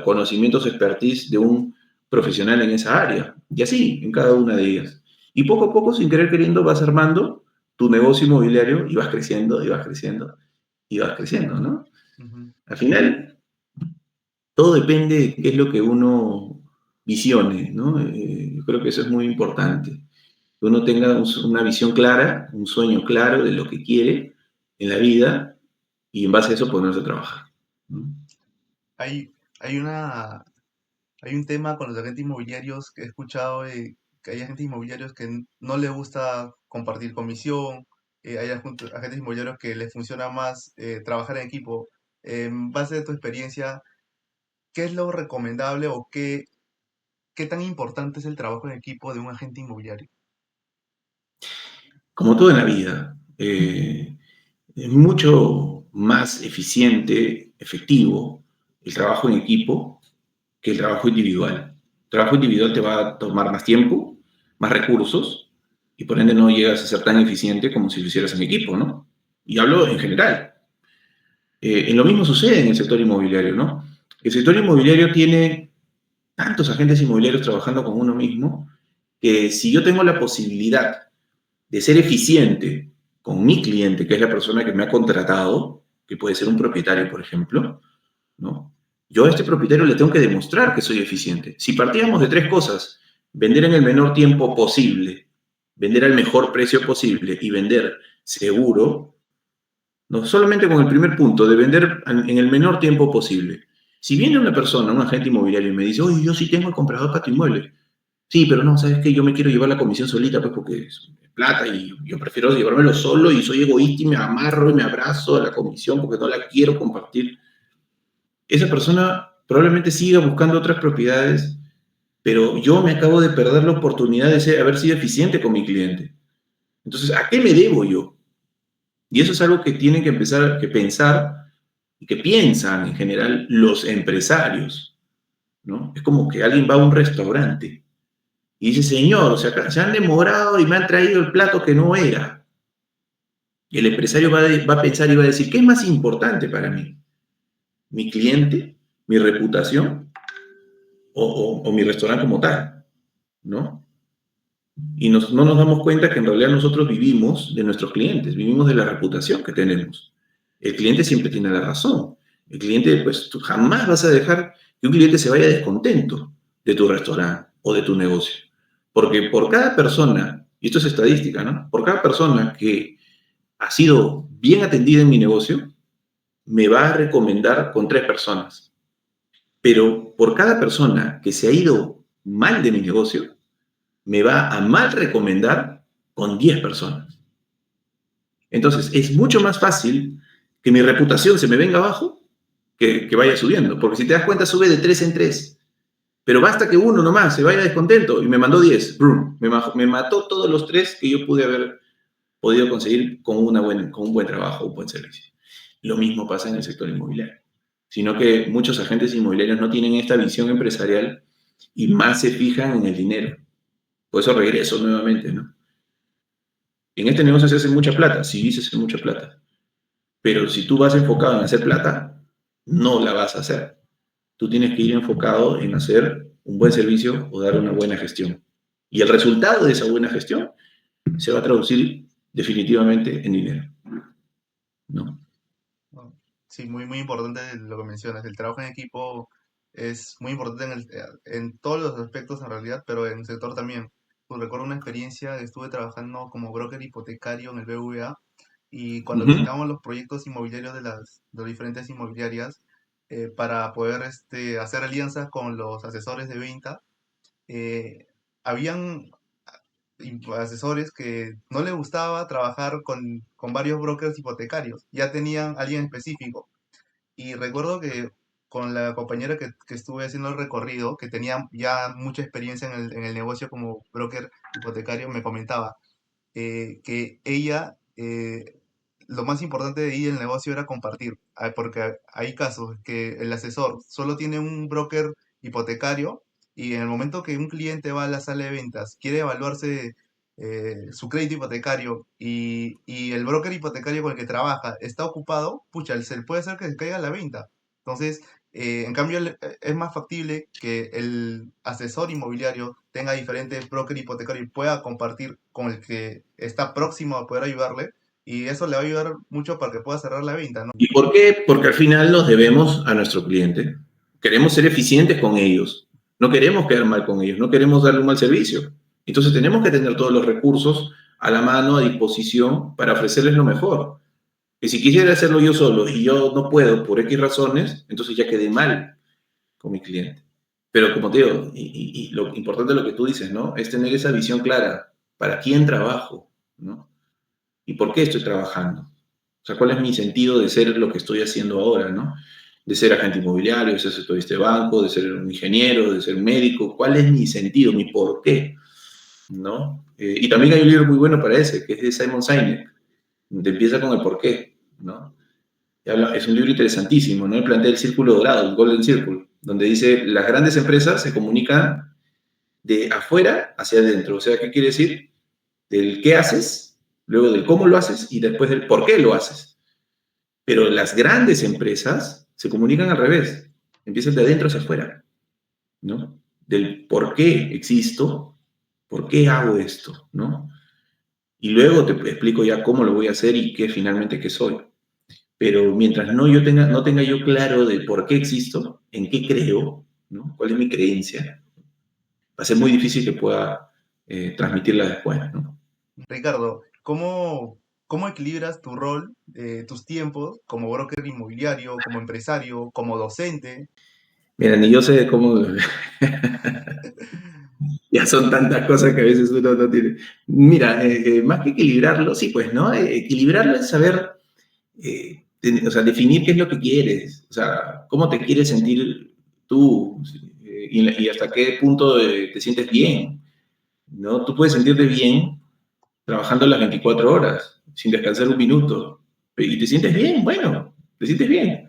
conocimientos expertise de un profesional en esa área. Y así, en cada una de ellas. Y poco a poco, sin querer queriendo, vas armando tu negocio inmobiliario y vas creciendo, y vas creciendo, y vas creciendo, ¿no? Ujú. Al final, todo depende de qué es lo que uno visione, ¿no? Yo creo que eso es muy importante. Que uno tenga una visión clara, un sueño claro de lo que quiere en la vida y en base a eso ponerse a trabajar, ¿no? Hay, hay una, hay un tema con los agentes inmobiliarios que he escuchado, que hay agentes inmobiliarios que no les gusta compartir comisión, hay agentes inmobiliarios que les funciona más trabajar en equipo. En base a tu experiencia, ¿qué es lo recomendable o qué tan importante es el trabajo en equipo de un agente inmobiliario? Como todo en la vida, es mucho más eficiente, efectivo el trabajo en equipo que el trabajo individual. El trabajo individual te va a tomar más tiempo, más recursos, y por ende no llegas a ser tan eficiente como si lo hicieras en equipo, ¿no? Y hablo en general. En lo mismo sucede en el sector inmobiliario, ¿no? El sector inmobiliario tiene tantos agentes inmobiliarios trabajando con uno mismo que si yo tengo la posibilidad de ser eficiente con mi cliente, que es la persona que me ha contratado, que puede ser un propietario, por ejemplo, ¿no? Yo a este propietario le tengo que demostrar que soy eficiente. Si partíamos de tres cosas: vender en el menor tiempo posible, vender al mejor precio posible y vender seguro, no solamente con el primer punto de vender en el menor tiempo posible. Si viene una persona, un agente inmobiliario, y me dice, oye, yo sí tengo el comprador para tu inmueble. Sí, pero no, ¿sabes qué? Yo me quiero llevar la comisión solita, pues porque es plata y yo prefiero llevármelo solo y soy egoísta y me amarro y me abrazo a la comisión porque no la quiero compartir. Esa persona probablemente siga buscando otras propiedades, pero yo me acabo de perder la oportunidad de haber sido eficiente con mi cliente. Entonces, ¿a qué me debo yo? Y eso es algo que tienen que empezar a pensar y que piensan en general los empresarios, ¿no? Es como que alguien va a un restaurante y dice, señor, o sea, se han demorado y me han traído el plato que no era. Y el empresario va a pensar y va a decir, ¿qué es más importante para mí? ¿Mi cliente? ¿Mi reputación? ¿O mi restaurante como tal? ¿No? Y no nos damos cuenta que en realidad nosotros vivimos de nuestros clientes, vivimos de la reputación que tenemos. El cliente siempre tiene la razón. El cliente, pues tú jamás vas a dejar que un cliente se vaya descontento de tu restaurante o de tu negocio. Porque por cada persona y esto es estadística, ¿no? Por cada persona que ha sido bien atendida en mi negocio, me va a recomendar con 3 personas. Pero por cada persona que se ha ido mal de mi negocio, me va a mal recomendar con 10 personas. Entonces, es mucho más fácil que mi reputación se me venga abajo que vaya subiendo. Porque si te das cuenta, sube de 3 en 3. Pero basta que uno nomás se vaya descontento y me mandó 10. Brum, me mató todos los 3 que yo pude haber podido conseguir con un buen trabajo, un buen servicio. Lo mismo pasa en el sector inmobiliario. Sino que muchos agentes inmobiliarios no tienen esta visión empresarial y más se fijan en el dinero. Por eso regreso nuevamente, ¿no? En este negocio se hace mucha plata, sí se hace mucha plata, pero si tú vas enfocado en hacer plata, no la vas a hacer. Tú tienes que ir enfocado en hacer un buen servicio o dar una buena gestión. Y el resultado de esa buena gestión se va a traducir definitivamente en dinero, ¿no? ¿No? Sí, muy, muy importante lo que mencionas. El trabajo en equipo es muy importante en todos los aspectos en realidad, pero en el sector también. Pues recuerdo una experiencia, estuve trabajando como broker hipotecario en el BVA y cuando Ujú. visitamos los proyectos inmobiliarios de las diferentes inmobiliarias para poder hacer alianzas con los asesores de venta, eh, habían asesores que no les gustaba trabajar con varios brokers hipotecarios, ya tenían alguien específico. Y recuerdo que con la compañera que estuve haciendo el recorrido, que tenía ya mucha experiencia en el negocio como broker hipotecario, me comentaba que ella, lo más importante de ahí del negocio era compartir, porque hay casos que el asesor solo tiene un broker hipotecario y en el momento que un cliente va a la sala de ventas, quiere evaluarse su crédito hipotecario y el broker hipotecario con el que trabaja está ocupado, pucha, se le puede hacer que se caiga la venta. Entonces, en cambio, es más factible que el asesor inmobiliario tenga diferentes broker hipotecarios y pueda compartir con el que está próximo a poder ayudarle. Y eso le va a ayudar mucho para que pueda cerrar la venta, ¿no? ¿Y por qué? Porque al final nos debemos a nuestro cliente. Queremos ser eficientes con ellos. No queremos quedar mal con ellos, no queremos darle un mal servicio. Entonces tenemos que tener todos los recursos a la mano, a disposición, para ofrecerles lo mejor. Que si quisiera hacerlo yo solo y yo no puedo por X razones, entonces ya quedé mal con mi cliente. Pero como te digo, y lo importante de lo que tú dices, ¿no? Es tener esa visión clara. ¿Para quién trabajo? ¿No? ¿Y por qué estoy trabajando? O sea, ¿cuál es mi sentido de ser lo que estoy haciendo ahora, ¿no? De ser agente inmobiliario, de ser sectorista de banco, de ser un ingeniero, de ser un médico. ¿Cuál es mi sentido, mi por qué? ¿No? Y también hay un libro muy bueno para ese, que es de Simon Sinek, donde empieza con el por qué, ¿no? Es un libro interesantísimo, ¿no? Él plantea el círculo dorado, el Golden Circle, donde dice, las grandes empresas se comunican de afuera hacia adentro. O sea, ¿qué quiere decir? Del qué haces, luego del cómo lo haces y después del por qué lo haces. Pero las grandes empresas se comunican al revés, empiezan de adentro hacia afuera, ¿no? Del por qué existo, por qué hago esto, ¿no? Y luego te explico ya cómo lo voy a hacer y qué finalmente qué soy. Pero mientras no tenga yo claro de por qué existo, en qué creo, ¿no? ¿Cuál es mi creencia? Va a ser muy difícil que pueda transmitirla después, ¿no? Ricardo, ¿cómo equilibras tu rol, tus tiempos como broker inmobiliario, como empresario, como docente? Mira, ni yo sé cómo, ya son tantas cosas que a veces uno no tiene. Mira, más que equilibrarlo, sí, pues, ¿no? Equilibrarlo es saber, o sea, definir qué es lo que quieres, o sea, cómo te quieres sentir tú y hasta qué punto te sientes bien, ¿no? Tú puedes sentirte bien trabajando las 24 horas, sin descansar un minuto, y te sientes bien, bueno, te sientes bien,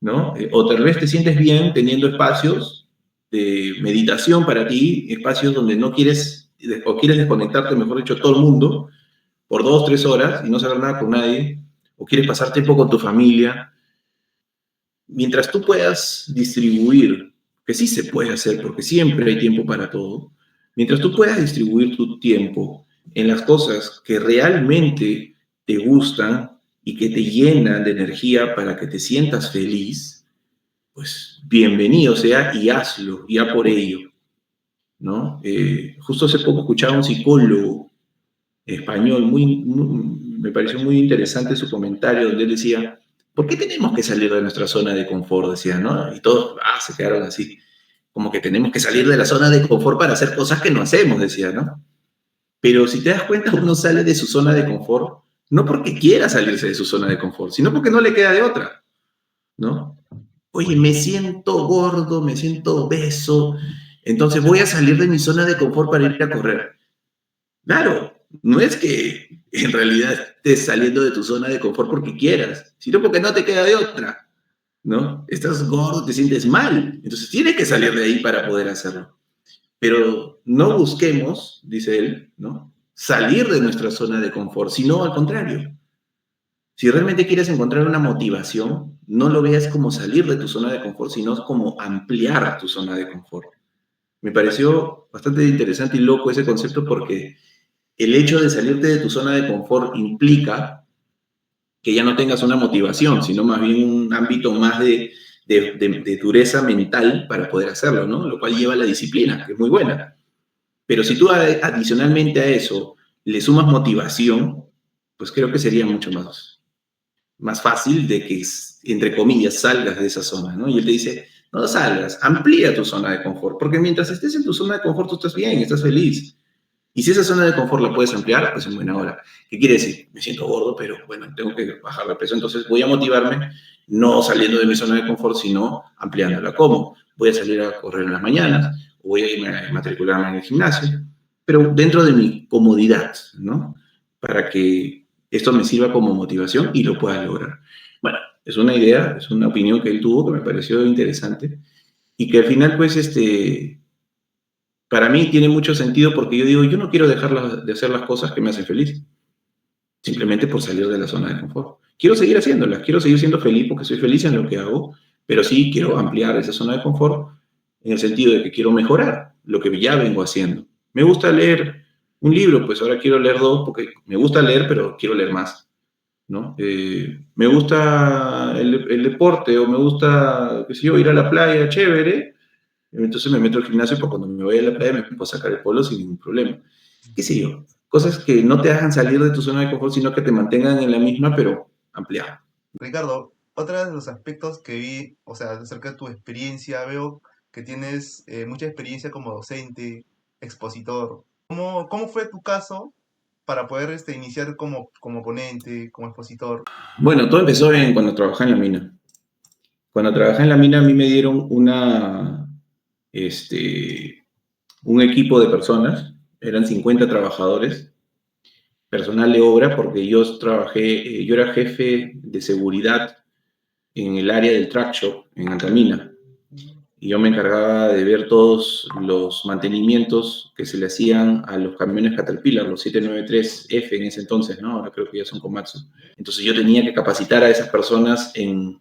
¿no? O tal vez te sientes bien teniendo espacios de meditación para ti, espacios donde no quieres, o quieres desconectarte, mejor dicho, todo el mundo, por 2, 3 horas y no saber nada con nadie, o quieres pasar tiempo con tu familia. Mientras tú puedas distribuir, que sí se puede hacer porque siempre hay tiempo para todo, mientras tú puedas distribuir tu tiempo en las cosas que realmente te gustan y que te llenan de energía para que te sientas feliz, pues bienvenido sea y hazlo, ya por ello, ¿no? Justo hace poco escuchaba a un psicólogo español, me pareció muy interesante su comentario, donde él decía, ¿por qué tenemos que salir de nuestra zona de confort? Decía, ¿no? Y todos se quedaron así, como que tenemos que salir de la zona de confort para hacer cosas que no hacemos, decía, ¿no? Pero si te das cuenta, uno sale de su zona de confort, no porque quiera salirse de su zona de confort, sino porque no le queda de otra, ¿no? Oye, me siento gordo, me siento obeso, entonces voy a salir de mi zona de confort para ir a correr. Claro, no es que en realidad estés saliendo de tu zona de confort porque quieras, sino porque no te queda de otra, ¿no? Estás gordo, te sientes mal, entonces tienes que salir de ahí para poder hacerlo. Pero no busquemos, dice él, ¿no? Salir de nuestra zona de confort, sino al contrario. Si realmente quieres encontrar una motivación, no lo veas como salir de tu zona de confort, sino como ampliar tu zona de confort. Me pareció bastante interesante y loco ese concepto porque el hecho de salirte de tu zona de confort implica que ya no tengas una motivación, sino más bien un ámbito más de dureza mental para poder hacerlo, ¿no? Lo cual lleva a la disciplina, que es muy buena. Pero si tú adicionalmente a eso le sumas motivación, pues creo que sería mucho más fácil de que, entre comillas, salgas de esa zona, ¿no? Y él te dice, no salgas, amplía tu zona de confort, porque mientras estés en tu zona de confort tú estás bien, estás feliz. Y si esa zona de confort la puedes ampliar, pues en buena hora. ¿Qué quiere decir? Me siento gordo, pero bueno, tengo que bajar de peso, entonces voy a motivarme no saliendo de mi zona de confort, sino ampliándola. ¿Cómo? Voy a salir a correr en las mañanas, o voy a irme a matricularme en el gimnasio, pero dentro de mi comodidad, ¿no? Para que esto me sirva como motivación y lo pueda lograr. Bueno, es una idea, es una opinión que él tuvo que me pareció interesante y que al final, pues, para mí tiene mucho sentido porque yo digo, yo no quiero dejar de hacer las cosas que me hacen feliz, simplemente por salir de la zona de confort. Quiero seguir haciéndolas, quiero seguir siendo feliz porque soy feliz en lo que hago, pero sí quiero ampliar esa zona de confort en el sentido de que quiero mejorar lo que ya vengo haciendo. Me gusta leer un libro, pues ahora quiero leer dos porque me gusta leer, pero quiero leer más, ¿no? Me gusta el deporte o me gusta, qué sé yo, ir a la playa, chévere, entonces me meto al gimnasio para cuando me voy a la playa me puedo sacar el polo sin ningún problema. ¿Qué sé yo? Cosas que no te hagan salir de tu zona de confort, sino que te mantengan en la misma, pero ampliada. Ricardo, otro de los aspectos que vi, o sea, acerca de tu experiencia, veo que tienes mucha experiencia como docente, expositor. ¿Cómo fue tu caso para poder iniciar como ponente, como expositor? Bueno, todo empezó cuando trabajé en la mina. Cuando trabajé en la mina a mí me dieron un equipo de personas, eran 50 trabajadores, personal de obra, porque yo era jefe de seguridad en el área del track shop en Antamina. Y yo me encargaba de ver todos los mantenimientos que se le hacían a los camiones Caterpillar, los 793F en ese entonces, ¿no? Ahora creo que ya son Komatsu. Entonces yo tenía que capacitar a esas personas en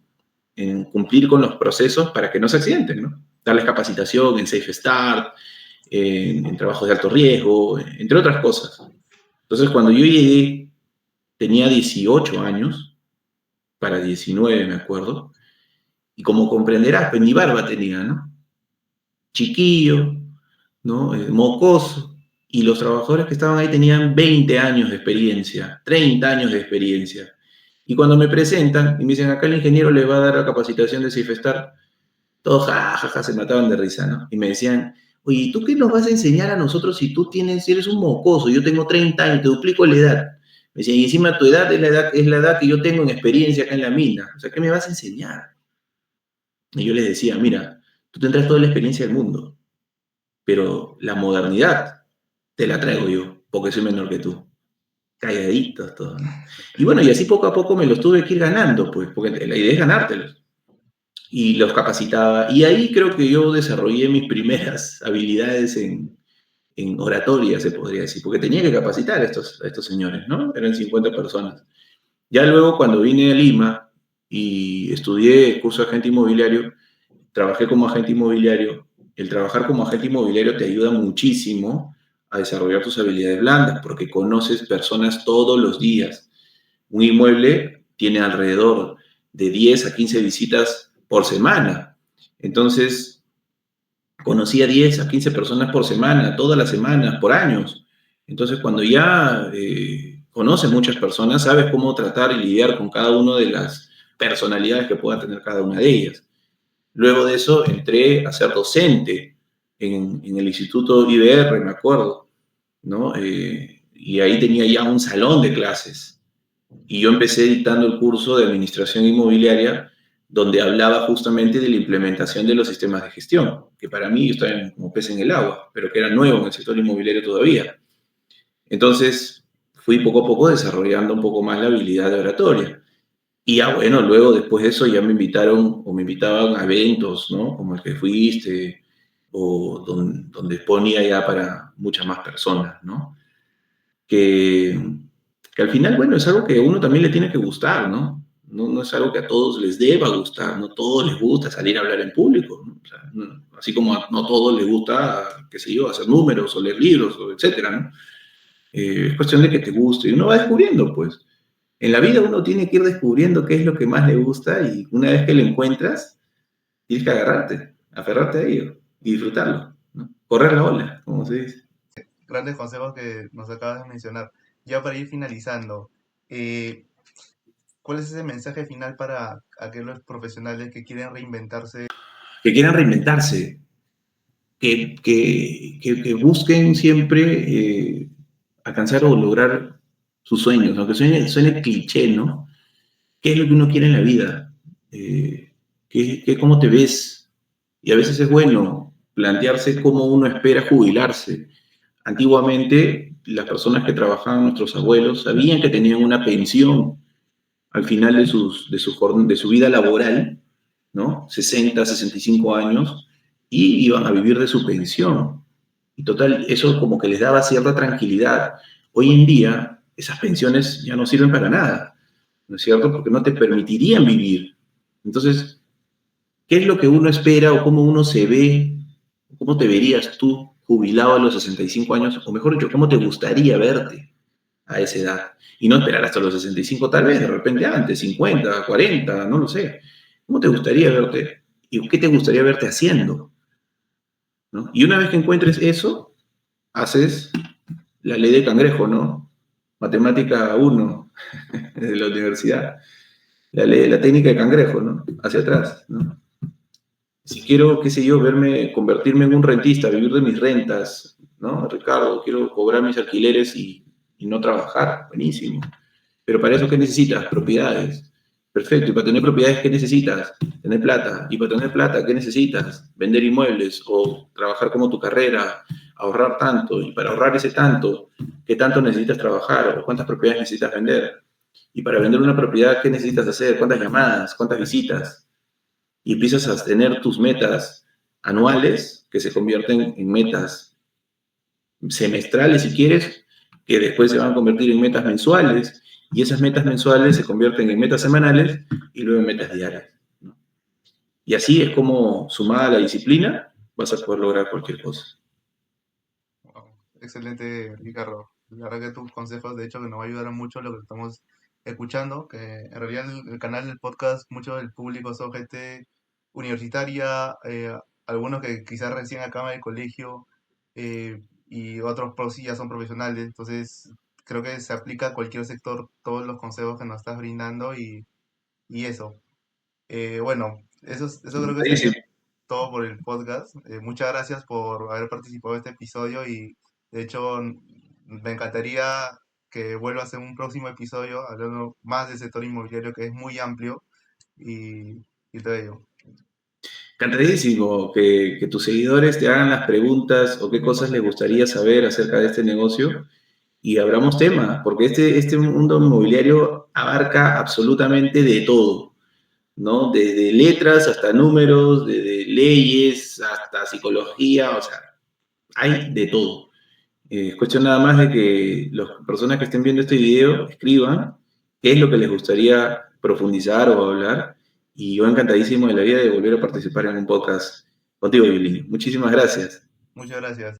cumplir con los procesos para que no se accidenten, ¿no? Darles capacitación en Safe Start, en trabajos de alto riesgo, entre otras cosas. Entonces cuando yo llegué, tenía 18 años, para 19 me acuerdo, y como comprenderás, pues ni barba tenía, ¿no? Chiquillo, ¿no? Mocoso, y los trabajadores que estaban ahí tenían 20 años de experiencia, 30 años de experiencia. Y cuando me presentan y me dicen, acá el ingeniero le va a dar la capacitación de Safestar, todos jajaja, se mataban de risa, ¿no? Y me decían, oye, ¿tú qué nos vas a enseñar a nosotros si eres un mocoso? Yo tengo 30 años, te duplico la edad. Me decían, y encima tu edad es la edad que yo tengo en experiencia acá en la mina. O sea, ¿qué me vas a enseñar? Y yo les decía, mira, tú tendrás toda la experiencia del mundo, pero la modernidad te la traigo yo, porque soy menor que tú. Calladitos todos, ¿no? Y bueno, y así poco a poco me los tuve que ir ganando, pues, porque la idea es ganártelos. Y los capacitaba. Y ahí creo que yo desarrollé mis primeras habilidades en oratoria, se podría decir, porque tenía que capacitar a estos señores, ¿no? Eran 50 personas. Ya luego, cuando vine a Lima y estudié el curso de agente inmobiliario, trabajé como agente inmobiliario. El trabajar como agente inmobiliario te ayuda muchísimo a desarrollar tus habilidades blandas, porque conoces personas todos los días. Un inmueble tiene alrededor de 10 a 15 visitas por semana. Entonces, conocí a 10 a 15 personas por semana, todas las semanas, por años. Entonces, cuando ya conoces muchas personas, sabes cómo tratar y lidiar con cada una de las personalidades que pueda tener cada una de ellas. Luego de eso entré a ser docente en el Instituto IBR, me acuerdo, ¿no? Y ahí tenía ya un salón de clases. Y yo empecé dictando el curso de Administración Inmobiliaria, donde hablaba justamente de la implementación de los sistemas de gestión, que para mí yo estaba como pez en el agua, pero que era nuevo en el sector inmobiliario todavía. Entonces fui poco a poco desarrollando un poco más la habilidad de oratoria. Y ya bueno, luego después de eso ya me invitaron o me invitaban a eventos, ¿no? Como el que fuiste, o donde ponía ya para muchas más personas, ¿no? Que, que al final, bueno, es algo que a uno también le tiene que gustar, ¿no? No es algo que a todos les deba gustar, no a todos les gusta salir a hablar en público, ¿no? O sea, así como no a todos les gusta, qué sé yo, hacer números o leer libros, o etcétera, ¿no? Es cuestión de que te guste y uno va descubriendo, pues. En la vida uno tiene que ir descubriendo qué es lo que más le gusta y una vez que lo encuentras, tienes que agarrarte, aferrarte a ello y disfrutarlo, ¿no? Correr la ola, como se dice. Grandes consejos que nos acabas de mencionar. Ya para ir finalizando, eh, ¿cuál es ese mensaje final para aquellos profesionales que quieren reinventarse? Que quieran reinventarse, que busquen siempre alcanzar o lograr sus sueños, aunque suene cliché, ¿no? ¿Qué es lo que uno quiere en la vida? ¿Cómo te ves? Y a veces es bueno plantearse cómo uno espera jubilarse. Antiguamente, las personas que trabajaban, nuestros abuelos, sabían que tenían una pensión al final de su vida laboral, ¿no? 60, 65 años, y iban a vivir de su pensión. Y total, eso como que les daba cierta tranquilidad. Hoy en día, esas pensiones ya no sirven para nada, ¿no es cierto? Porque no te permitirían vivir. Entonces, ¿qué es lo que uno espera o cómo uno se ve? ¿Cómo te verías tú jubilado a los 65 años? O mejor dicho, ¿cómo te gustaría verte a esa edad? Y no esperar hasta los 65 tal vez, de repente antes, 50, 40, no lo sé. ¿Cómo te gustaría verte? ¿Y qué te gustaría verte haciendo? ¿No? Y una vez que encuentres eso, haces la ley de cangrejo, ¿no? Matemática 1 de la universidad. La técnica de cangrejo, ¿no? Hacia atrás, ¿no? Si quiero, qué sé yo, convertirme en un rentista, vivir de mis rentas, ¿no? Ricardo, quiero cobrar mis alquileres y no trabajar, buenísimo. Pero para eso, ¿qué necesitas? Propiedades. Perfecto. ¿Y para tener propiedades, qué necesitas? Tener plata. ¿Y para tener plata, qué necesitas? Vender inmuebles o trabajar como tu carrera, ahorrar tanto. Y para ahorrar ese tanto, ¿qué tanto necesitas trabajar? ¿O cuántas propiedades necesitas vender? Y para vender una propiedad, ¿qué necesitas hacer? ¿Cuántas llamadas? ¿Cuántas visitas? Y empiezas a tener tus metas anuales que se convierten en metas semestrales, si quieres, que después se van a convertir en metas mensuales, y esas metas mensuales se convierten en metas semanales y luego en metas diarias, ¿no? Y así es como, sumada a la disciplina, vas a poder lograr cualquier cosa. Wow, excelente, Ricardo. La verdad que tus consejos, de hecho, que nos ayudaron mucho a lo que estamos escuchando, que en realidad el canal del podcast, mucho del público son gente universitaria, algunos que quizás recién acaban el colegio, y otros sí ya son profesionales. Entonces, creo que se aplica a cualquier sector todos los consejos que nos estás brindando y eso. Bueno, eso creo que sería todo por el podcast. Muchas gracias por haber participado en este episodio y de hecho me encantaría que vuelvas en un próximo episodio hablando más del sector inmobiliario que es muy amplio y todo ello. Encantadísimo que tus seguidores te hagan las preguntas o qué cosas les gustaría saber acerca de este negocio y abramos tema, porque este mundo inmobiliario abarca absolutamente de todo, ¿no? Desde letras hasta números, desde leyes hasta psicología, o sea, hay de todo. Es cuestión nada más de que las personas que estén viendo este video escriban qué es lo que les gustaría profundizar o hablar, y yo encantadísimo de la vida de volver a participar en un podcast contigo, Yulín. Muchísimas gracias. Muchas gracias.